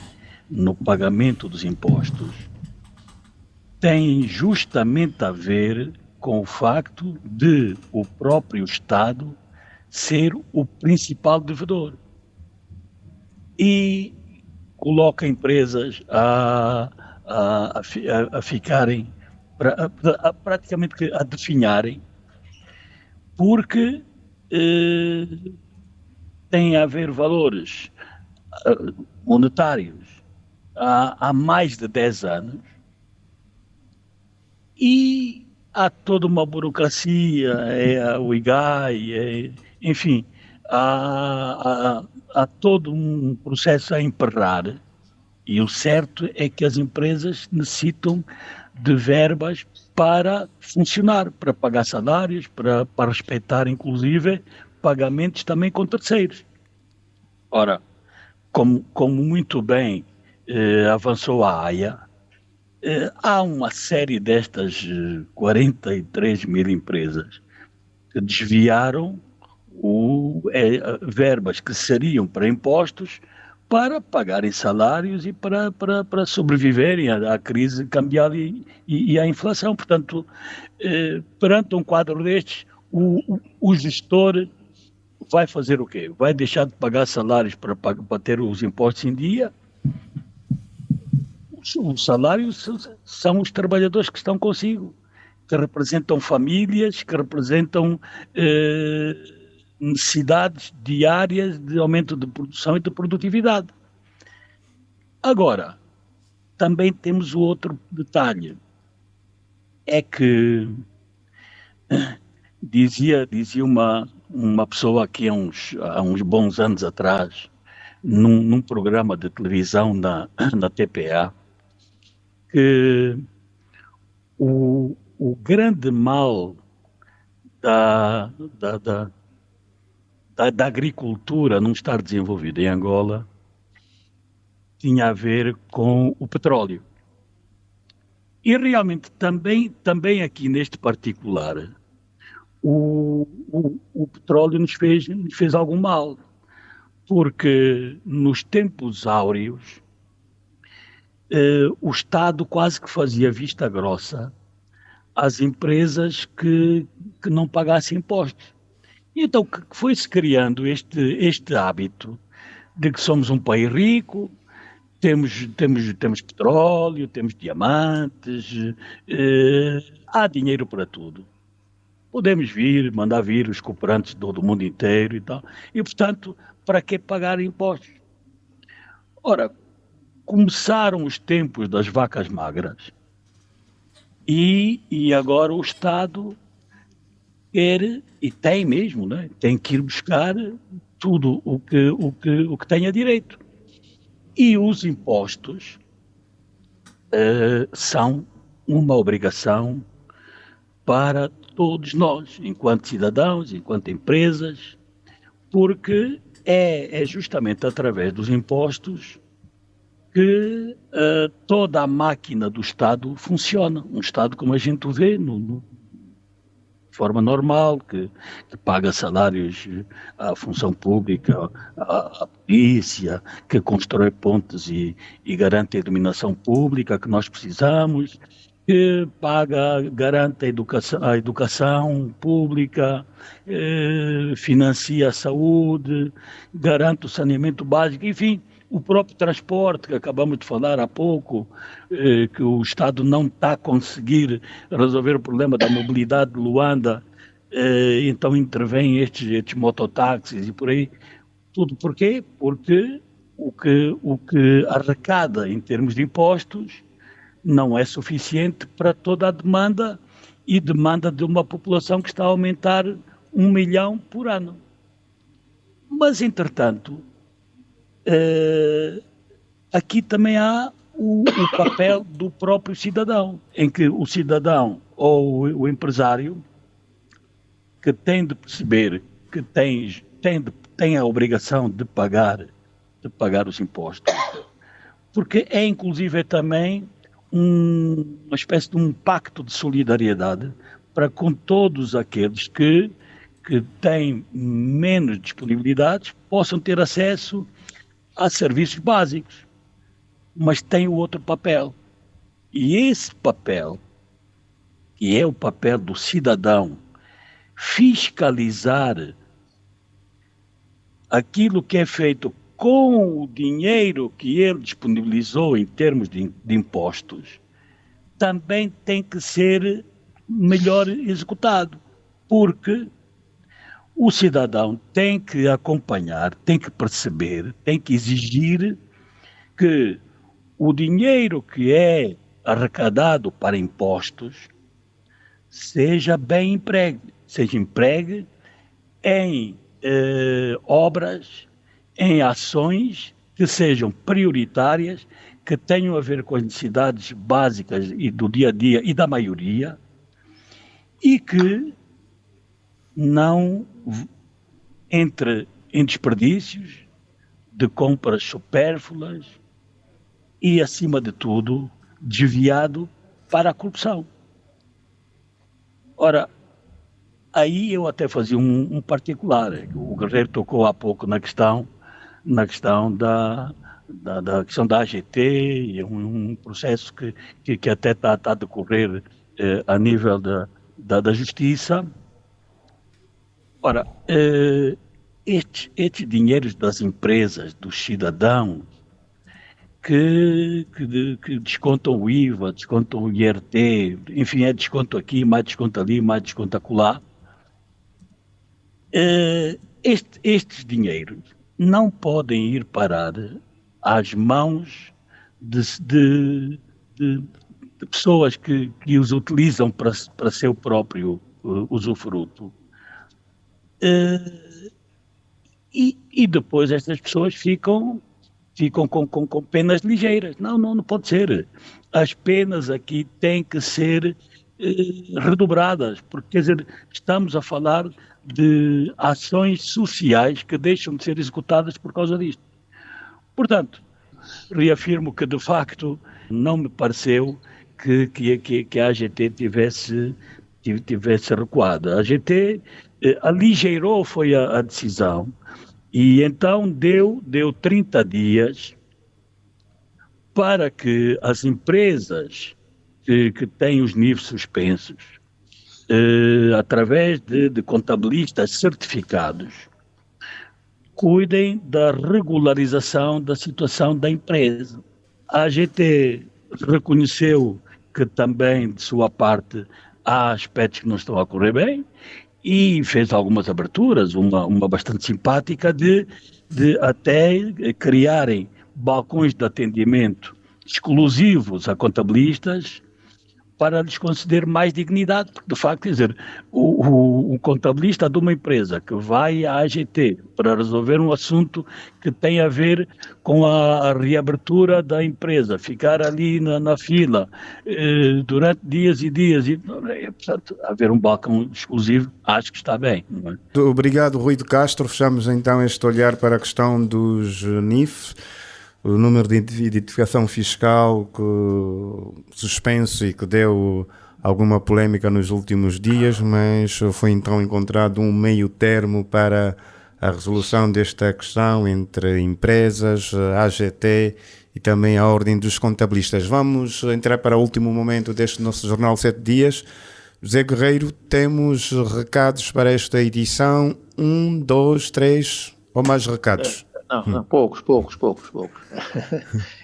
[SPEAKER 6] no pagamento dos impostos têm justamente a ver com o facto de o próprio Estado ser o principal devedor e coloca empresas a ficarem, praticamente a definharem, porque tem a haver valores monetários há mais de 10 anos e há toda uma burocracia, o IGAI, enfim, há todo um processo a emperrar, e o certo é que as empresas necessitam de verbas para funcionar, para pagar salários, para respeitar inclusive pagamentos também com terceiros. Ora, como muito bem avançou a AIA, há uma série destas 43 mil empresas que desviaram verbas que seriam para impostos para pagarem salários e para sobreviverem à crise cambial e à inflação. Portanto, perante um quadro destes, o gestor vai fazer o quê? Vai deixar de pagar salários para ter os impostos em dia? Os salários são os trabalhadores que estão consigo, que representam famílias, que representam necessidades diárias de aumento de produção e de produtividade. Agora, também temos o outro detalhe, é que dizia uma pessoa aqui há uns bons anos atrás, num programa de televisão na TPA, que o grande mal da agricultura não estar desenvolvida em Angola tinha a ver com o petróleo. E realmente também aqui neste particular, o petróleo nos fez algum mal, porque nos tempos áureos o Estado quase que fazia vista grossa às empresas que não pagassem impostos. E então foi-se criando este hábito de que somos um país rico, temos petróleo, temos diamantes, há dinheiro para tudo. Podemos mandar vir os cooperantes do mundo inteiro e tal. E, portanto, para que pagar impostos? Ora, começaram os tempos das vacas magras e agora o Estado quer, e tem mesmo, né? Tem que ir buscar tudo o que tenha direito. E os impostos são uma obrigação para todos nós, enquanto cidadãos, enquanto empresas, porque é justamente através dos impostos que toda a máquina do Estado funciona. Um Estado como a gente o vê, de forma normal, que paga salários à função pública, à polícia, que constrói pontes e garante a iluminação pública que nós precisamos, que garante a educação pública, financia a saúde, garante o saneamento básico, enfim, o próprio transporte, que acabamos de falar há pouco, que o Estado não está a conseguir resolver o problema da mobilidade de Luanda, então intervém estes mototáxis e por aí. Tudo por quê? Porque o que arrecada em termos de impostos não é suficiente para toda a demanda e demanda de uma população que está a aumentar 1 milhão por ano. Mas, entretanto, aqui também há o papel do próprio cidadão, em que o cidadão ou o empresário que tem de perceber que tem a obrigação de pagar os impostos, porque é inclusive também uma espécie de um pacto de solidariedade para com todos aqueles que têm menos disponibilidades possam ter acesso a serviços básicos, mas tem o outro papel. E esse papel, que é o papel do cidadão, fiscalizar aquilo que é feito com o dinheiro que ele disponibilizou em termos de impostos, também tem que ser melhor executado, porque o cidadão tem que acompanhar, tem que perceber, tem que exigir que o dinheiro que é arrecadado para impostos seja bem empregue, seja empregue em obras, em ações que sejam prioritárias, que tenham a ver com as necessidades básicas e do dia a dia e da maioria, e que não entre em desperdícios de compras supérfluas e, acima de tudo, desviado para a corrupção. Ora, aí eu até fazia um particular. O Guerreiro tocou há pouco na questão da questão da AGT, e um processo que até está a decorrer a nível da justiça. Ora, estes dinheiros das empresas, dos cidadãos, que descontam o IVA, descontam o IRT, enfim, é desconto aqui, mais desconto ali, mais desconto acolá. Estes dinheiros não podem ir parar às mãos de pessoas que os utilizam para seu próprio usufruto. E depois estas pessoas ficam com penas ligeiras. Não pode ser. As penas aqui têm que ser redobradas, porque, quer dizer, estamos a falar de ações sociais que deixam de ser executadas por causa disto. Portanto, reafirmo que, de facto, não me pareceu que a AGT tivesse recuado. A AGT aligeirou foi a decisão e então deu 30 dias para que as empresas que têm os níveis suspensos, através de contabilistas certificados, cuidem da regularização da situação da empresa. A AGT reconheceu que também, de sua parte, há aspectos que não estão a correr bem e fez algumas aberturas, uma bastante simpática, de até criarem balcões de atendimento exclusivos a contabilistas para lhes conceder mais dignidade, porque de facto, quer dizer, o contabilista de uma empresa que vai à AGT para resolver um assunto que tem a ver com a reabertura da empresa, ficar ali na fila durante dias e dias, portanto, haver um balcão exclusivo, acho que está bem. Não é?
[SPEAKER 2] Obrigado, Rui de Castro. Fechamos então este olhar para a questão dos NIF. O número de identificação fiscal suspenso e que deu alguma polémica nos últimos dias, mas foi então encontrado um meio termo para a resolução desta questão entre empresas, a AGT e também a Ordem dos Contabilistas. Vamos entrar para o último momento deste nosso Jornal 7 Dias. José Guerreiro, temos recados para esta edição? 1, 2, 3 ou mais recados?
[SPEAKER 3] Não, poucos.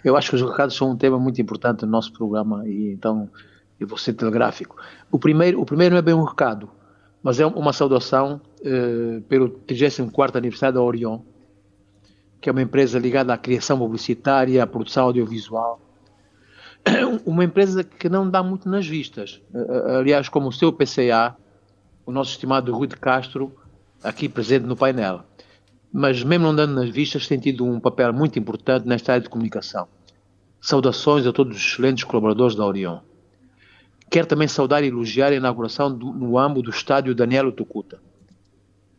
[SPEAKER 3] Eu acho que os recados são um tema muito importante no nosso programa e então eu vou ser telegráfico. O primeiro não é bem um recado, mas é uma saudação pelo 34º aniversário da Orion, que é uma empresa ligada à criação publicitária, à produção audiovisual. Uma empresa que não dá muito nas vistas. Aliás, como o seu PCA, o nosso estimado Rui de Castro, aqui presente no painel. Mas mesmo não dando nas vistas, tem tido um papel muito importante nesta área de comunicação. Saudações a todos os excelentes colaboradores da Orion. Quero também saudar e elogiar a inauguração no âmbito do estádio Danielo Tucuta.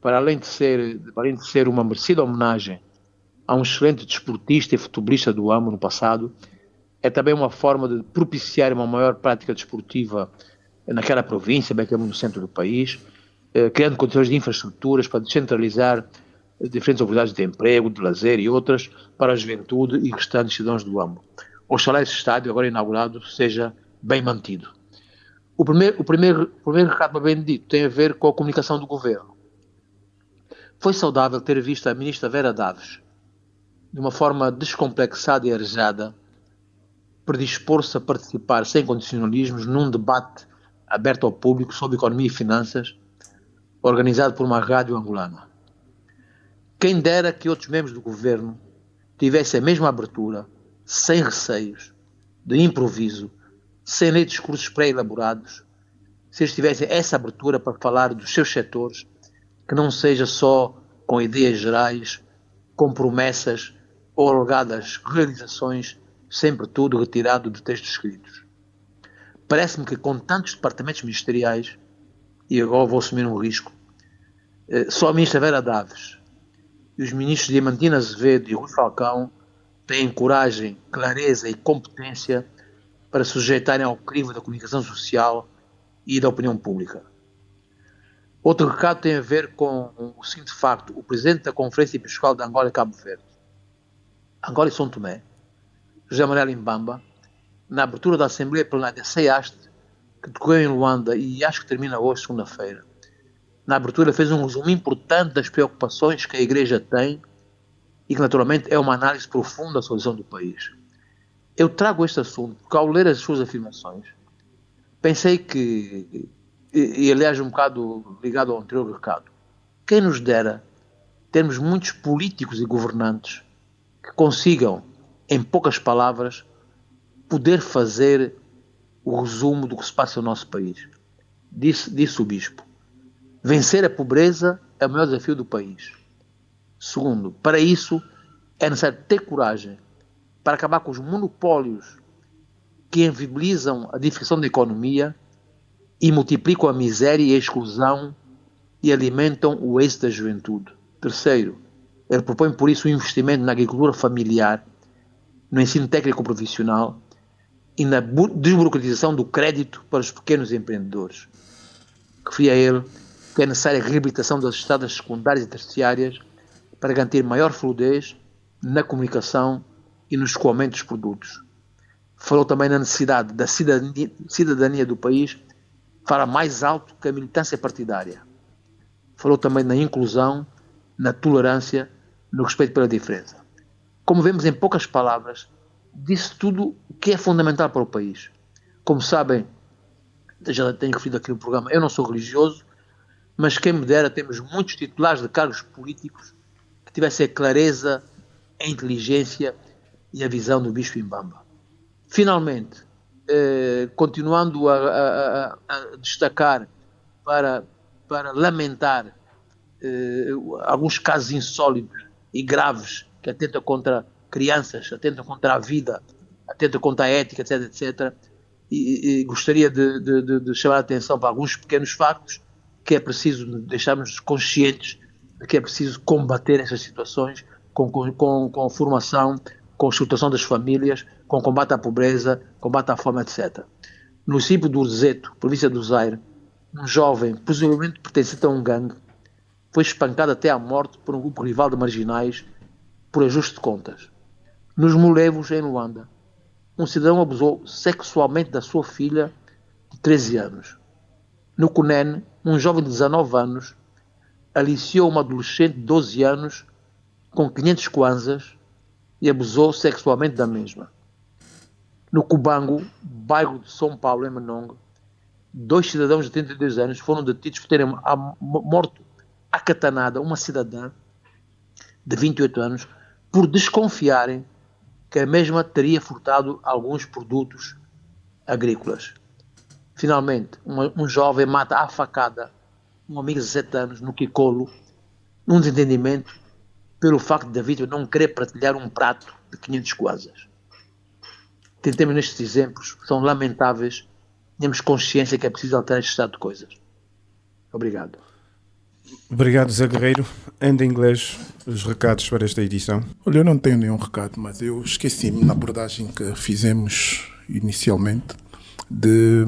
[SPEAKER 3] Para além de ser uma merecida homenagem a um excelente desportista e futebolista do AMO no passado, é também uma forma de propiciar uma maior prática desportiva naquela província, bem como no centro do país, criando condições de infraestruturas para descentralizar diferentes oportunidades de emprego, de lazer e outras para a juventude e restantes cidadãos do AMO. Oxalá esse estádio, agora inaugurado, seja bem mantido. O primeiro recado bem dito tem a ver com a comunicação do governo. Foi saudável ter visto a ministra Vera Daves, de uma forma descomplexada e arejada, predispor-se a participar sem condicionalismos num debate aberto ao público sobre economia e finanças, organizado por uma rádio angolana. Quem dera que outros membros do governo tivessem a mesma abertura, sem receios, de improviso, sem ler discursos pré-elaborados, se eles tivessem essa abertura para falar dos seus setores, que não seja só com ideias gerais, com promessas ou alegadas realizações, sempre tudo retirado de textos escritos. Parece-me que com tantos departamentos ministeriais, e agora vou assumir um risco, só a ministra Vera Daves e os ministros Diamantina Azevedo e Rui Falcão têm coragem, clareza e competência para sujeitarem ao crivo da comunicação social e da opinião pública. Outro recado tem a ver com o seguinte facto: o presidente da Conferência Episcopal de Angola e Cabo Verde, Angola e São Tomé, José Manuel Mbamba, na abertura da Assembleia Plenária CEAST, que decorreu em Luanda e acho que termina hoje, segunda-feira, na abertura fez um resumo importante das preocupações que a Igreja tem e que naturalmente é uma análise profunda da solução do país. Eu trago este assunto porque ao ler as suas afirmações, pensei que, e aliás um bocado ligado ao anterior recado, quem nos dera termos muitos políticos e governantes que consigam, em poucas palavras, poder fazer o resumo do que se passa no nosso país. Disse o Bispo: vencer a pobreza é o maior desafio do país. Segundo, para isso é necessário ter coragem para acabar com os monopólios que inviabilizam a diversificação da economia e multiplicam a miséria e a exclusão e alimentam o êxito da juventude. Terceiro, ele propõe por isso o investimento na agricultura familiar, no ensino técnico profissional e na desburocratização do crédito para os pequenos empreendedores. Referi a ele que é necessária a reabilitação das estradas secundárias e terciárias para garantir maior fluidez na comunicação e no escoamento dos produtos. Falou também na necessidade da cidadania do país falar mais alto que a militância partidária. Falou também na inclusão, na tolerância, no respeito pela diferença. Como vemos, em poucas palavras, disse tudo o que é fundamental para o país. Como sabem, já tenho referido aqui no programa, eu não sou religioso, mas quem me dera, temos muitos titulares de cargos políticos que tivessem a clareza, a inteligência e a visão do Bispo Mbamba. Finalmente, continuando a destacar para lamentar alguns casos insólitos e graves que atentam contra crianças, atentam contra a vida, atentam contra a ética, etc, etc. E gostaria de chamar a atenção para alguns pequenos factos que é preciso deixarmos conscientes de que é preciso combater essas situações com formação, com estruturação das famílias, com combate à pobreza, combate à fome, etc. No município do Urzeto, província do Zaire, um jovem, possivelmente pertencente a um gangue, foi espancado até à morte por um grupo rival de marginais por ajuste de contas. Nos Molevos, em Luanda, um cidadão abusou sexualmente da sua filha de 13 anos. No Cunene, um jovem de 19 anos aliciou uma adolescente de 12 anos com 500 kwanzas e abusou sexualmente da mesma. No Cubango, bairro de São Paulo, em Menongue, 2 cidadãos de 32 anos foram detidos por terem morto à catanada uma cidadã de 28 anos por desconfiarem que a mesma teria furtado alguns produtos agrícolas. Finalmente, um jovem mata à facada um amigo de 17 anos no Kikolo, num desentendimento pelo facto da vítima não querer partilhar um prato de 500 kwanzas. Tentemos nestes exemplos, que são lamentáveis, temos consciência que é preciso alterar este estado de coisas. Obrigado.
[SPEAKER 2] Obrigado, Zé Guerreiro. Em inglês, os recados para esta edição.
[SPEAKER 4] Olha, eu não tenho nenhum recado, mas eu esqueci-me na abordagem que fizemos inicialmente de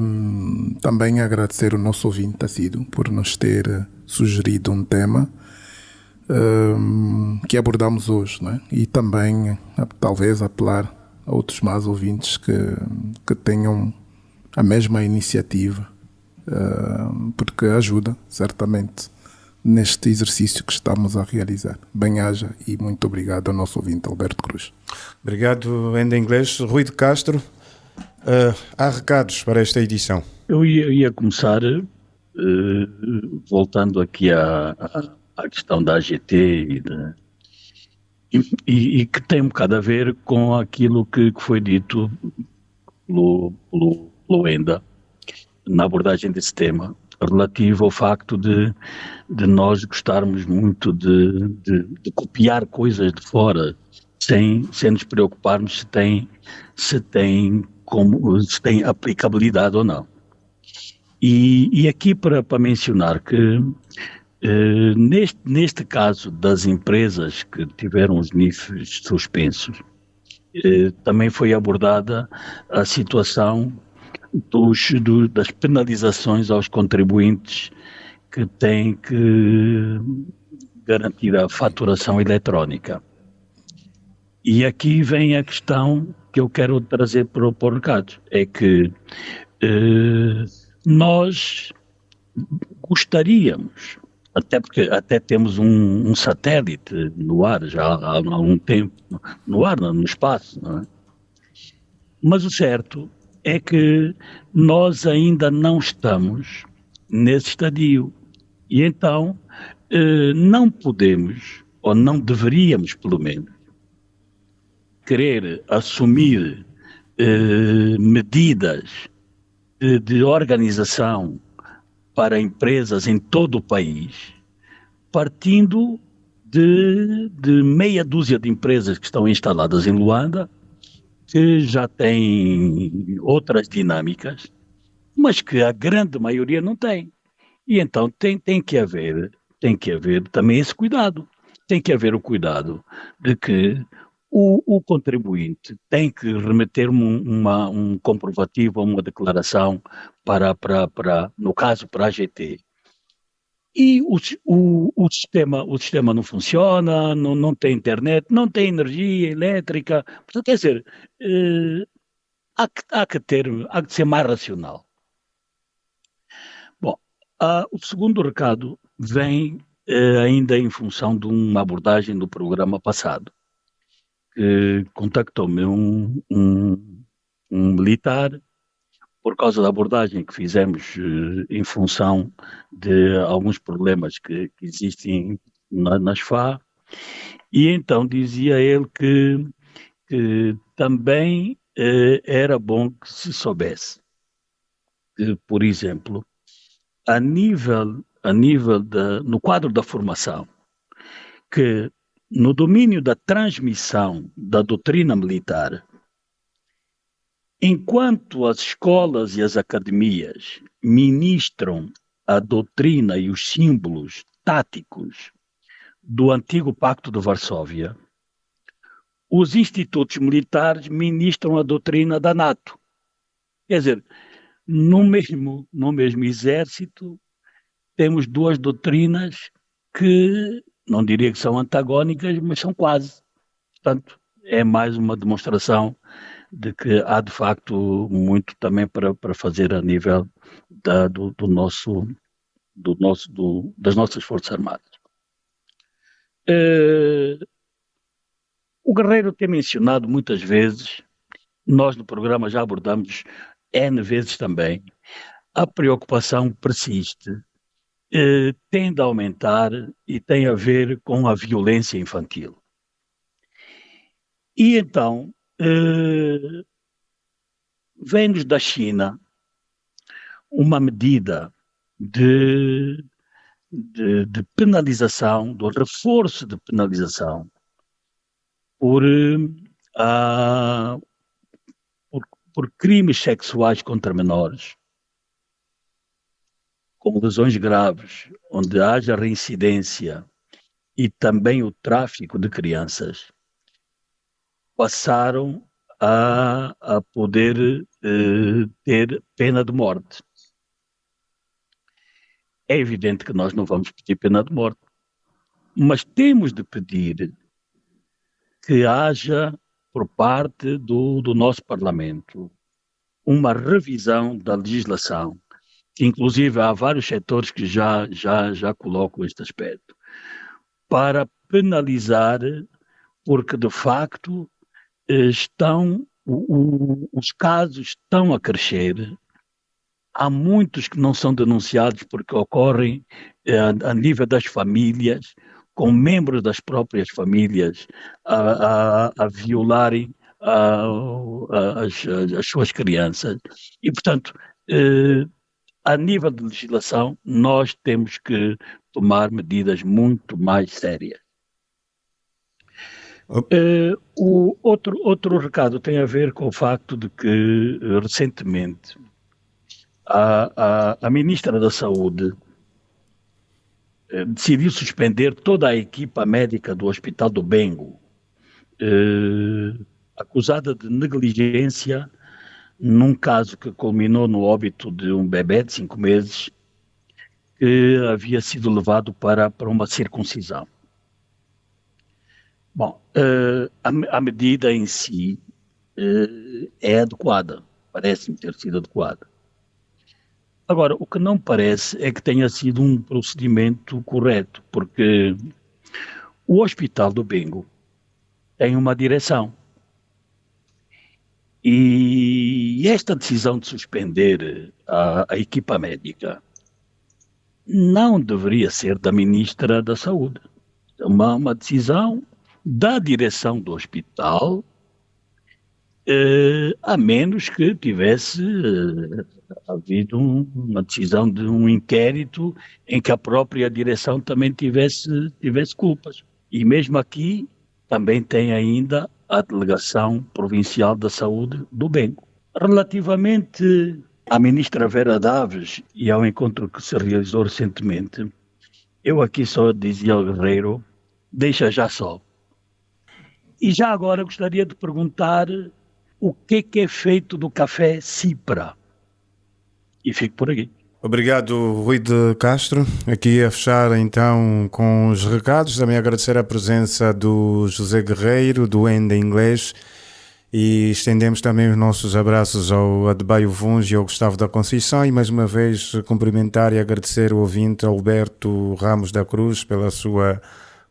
[SPEAKER 4] também agradecer o nosso ouvinte, Tacido, por nos ter sugerido um tema que abordamos hoje, não é? E também talvez apelar a outros mais ouvintes que tenham a mesma iniciativa, porque ajuda certamente neste exercício que estamos a realizar. Bem-haja e muito obrigado ao nosso ouvinte Alberto Cruz.
[SPEAKER 2] Obrigado, em inglês. Rui de Castro, há recados para esta edição?
[SPEAKER 6] Eu ia começar voltando aqui à questão da AGT e que tem um bocado a ver com aquilo que foi dito pelo Enda na abordagem desse tema, relativo ao facto de nós gostarmos muito de copiar coisas de fora sem nos preocuparmos se tem aplicabilidade ou não. E aqui para mencionar que neste caso das empresas que tiveram os níveis suspensos, também foi abordada a situação das penalizações aos contribuintes que têm que garantir a faturação eletrónica. E aqui vem a questão que eu quero trazer para o recado, é que nós gostaríamos, até porque até temos um satélite no ar já há algum tempo, no ar, no espaço, não é? Mas o certo é que nós ainda não estamos nesse estadio. E então não podemos, ou não deveríamos pelo menos, querer assumir medidas de organização para empresas em todo o país, partindo de meia dúzia de empresas que estão instaladas em Luanda, que já têm outras dinâmicas, mas que a grande maioria não tem. E então tem que haver também esse cuidado. Tem que haver o cuidado de que o contribuinte tem que remeter um comprovativo ou uma declaração para, no caso, para a AGT. E o sistema não funciona, não tem internet, não tem energia elétrica. Portanto, quer dizer, há que ser mais racional. Bom, o segundo recado vem ainda em função de uma abordagem do programa passado. Contactou-me um militar por causa da abordagem que fizemos em função de alguns problemas que existem nas FA, e então dizia ele que também era bom que se soubesse que, por exemplo, no quadro da formação, que no domínio da transmissão da doutrina militar, enquanto as escolas e as academias ministram a doutrina e os símbolos táticos do antigo Pacto de Varsóvia, os institutos militares ministram a doutrina da NATO. Quer dizer, no mesmo exército, temos duas doutrinas que, não diria que são antagónicas, mas são quase. Portanto, é mais uma demonstração de que há, de facto, muito também para fazer a nível das nossas Forças Armadas. O Guerreiro tem mencionado muitas vezes, nós no programa já abordamos N vezes também, a preocupação persiste, tende a aumentar e tem a ver com a violência infantil. E então, vem-nos da China uma medida de penalização, do reforço de penalização por crimes sexuais contra menores, com lesões graves, onde haja reincidência e também o tráfico de crianças, passaram a poder ter pena de morte. É evidente que nós não vamos pedir pena de morte, mas temos de pedir que haja, por parte do nosso Parlamento, uma revisão da legislação, que inclusive há vários setores que já colocam este aspecto, para penalizar, porque de facto os casos estão a crescer. Há muitos que não são denunciados porque ocorrem a nível das famílias, com membros das próprias famílias a violarem as suas crianças. E, portanto, a nível de legislação, nós temos que tomar medidas muito mais sérias. O outro recado tem a ver com o facto de que, recentemente, a Ministra da Saúde decidiu suspender toda a equipa médica do Hospital do Bengo, acusada de negligência num caso que culminou no óbito de um bebê de 5 meses que havia sido levado para uma circuncisão. Bom, a medida em si é adequada, parece-me ter sido adequada. Agora, o que não parece é que tenha sido um procedimento correto, porque o Hospital do Bengo tem uma direção. E esta decisão de suspender a equipa médica não deveria ser da Ministra da Saúde. É uma decisão da direção do hospital, a menos que tivesse havido uma decisão de um inquérito em que a própria direção também tivesse culpas. E mesmo aqui também tem ainda a Delegação Provincial da Saúde do Bengo. Relativamente à ministra Vera Daves e ao encontro que se realizou recentemente, eu aqui só dizia ao Guerreiro, deixa já só. E já agora gostaria de perguntar o que é feito do café Cipra. E fico por aqui.
[SPEAKER 2] Obrigado, Rui de Castro. Aqui a fechar então com os recados. Também agradecer a presença do José Guerreiro, do Ende Inglês. E estendemos também os nossos abraços ao Adebayo Vuns e ao Gustavo da Conceição. E mais uma vez cumprimentar e agradecer o ouvinte Alberto Ramos da Cruz pela sua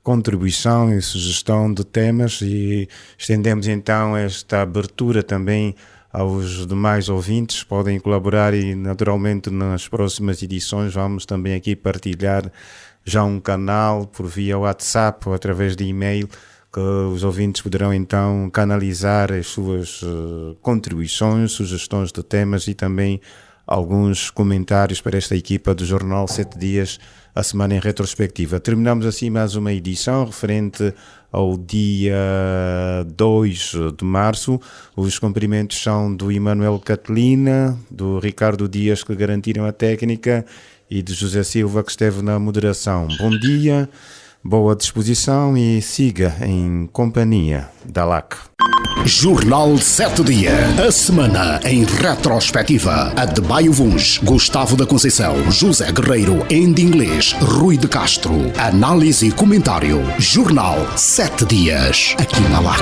[SPEAKER 2] contribuição e sugestão de temas. E estendemos então esta abertura também aos demais ouvintes, podem colaborar e naturalmente nas próximas edições vamos também aqui partilhar já um canal por via WhatsApp ou através de e-mail que os ouvintes poderão então canalizar as suas contribuições, sugestões de temas e também alguns comentários para esta equipa do Jornal 7 Dias, a semana em retrospectiva. Terminamos assim mais uma edição referente ao dia 2 de março. Os cumprimentos são do Emanuel Catelina, do Ricardo Dias, que garantiram a técnica, e de José Silva, que esteve na moderação. Bom dia, boa disposição e siga em companhia da LAC.
[SPEAKER 1] Jornal 7 Dias, a semana em retrospectiva. Adebayo Vuns, Gustavo da Conceição, José Guerreiro, Andy Inglês, Rui de Castro. Análise e comentário. Jornal 7 Dias, aqui na LAC.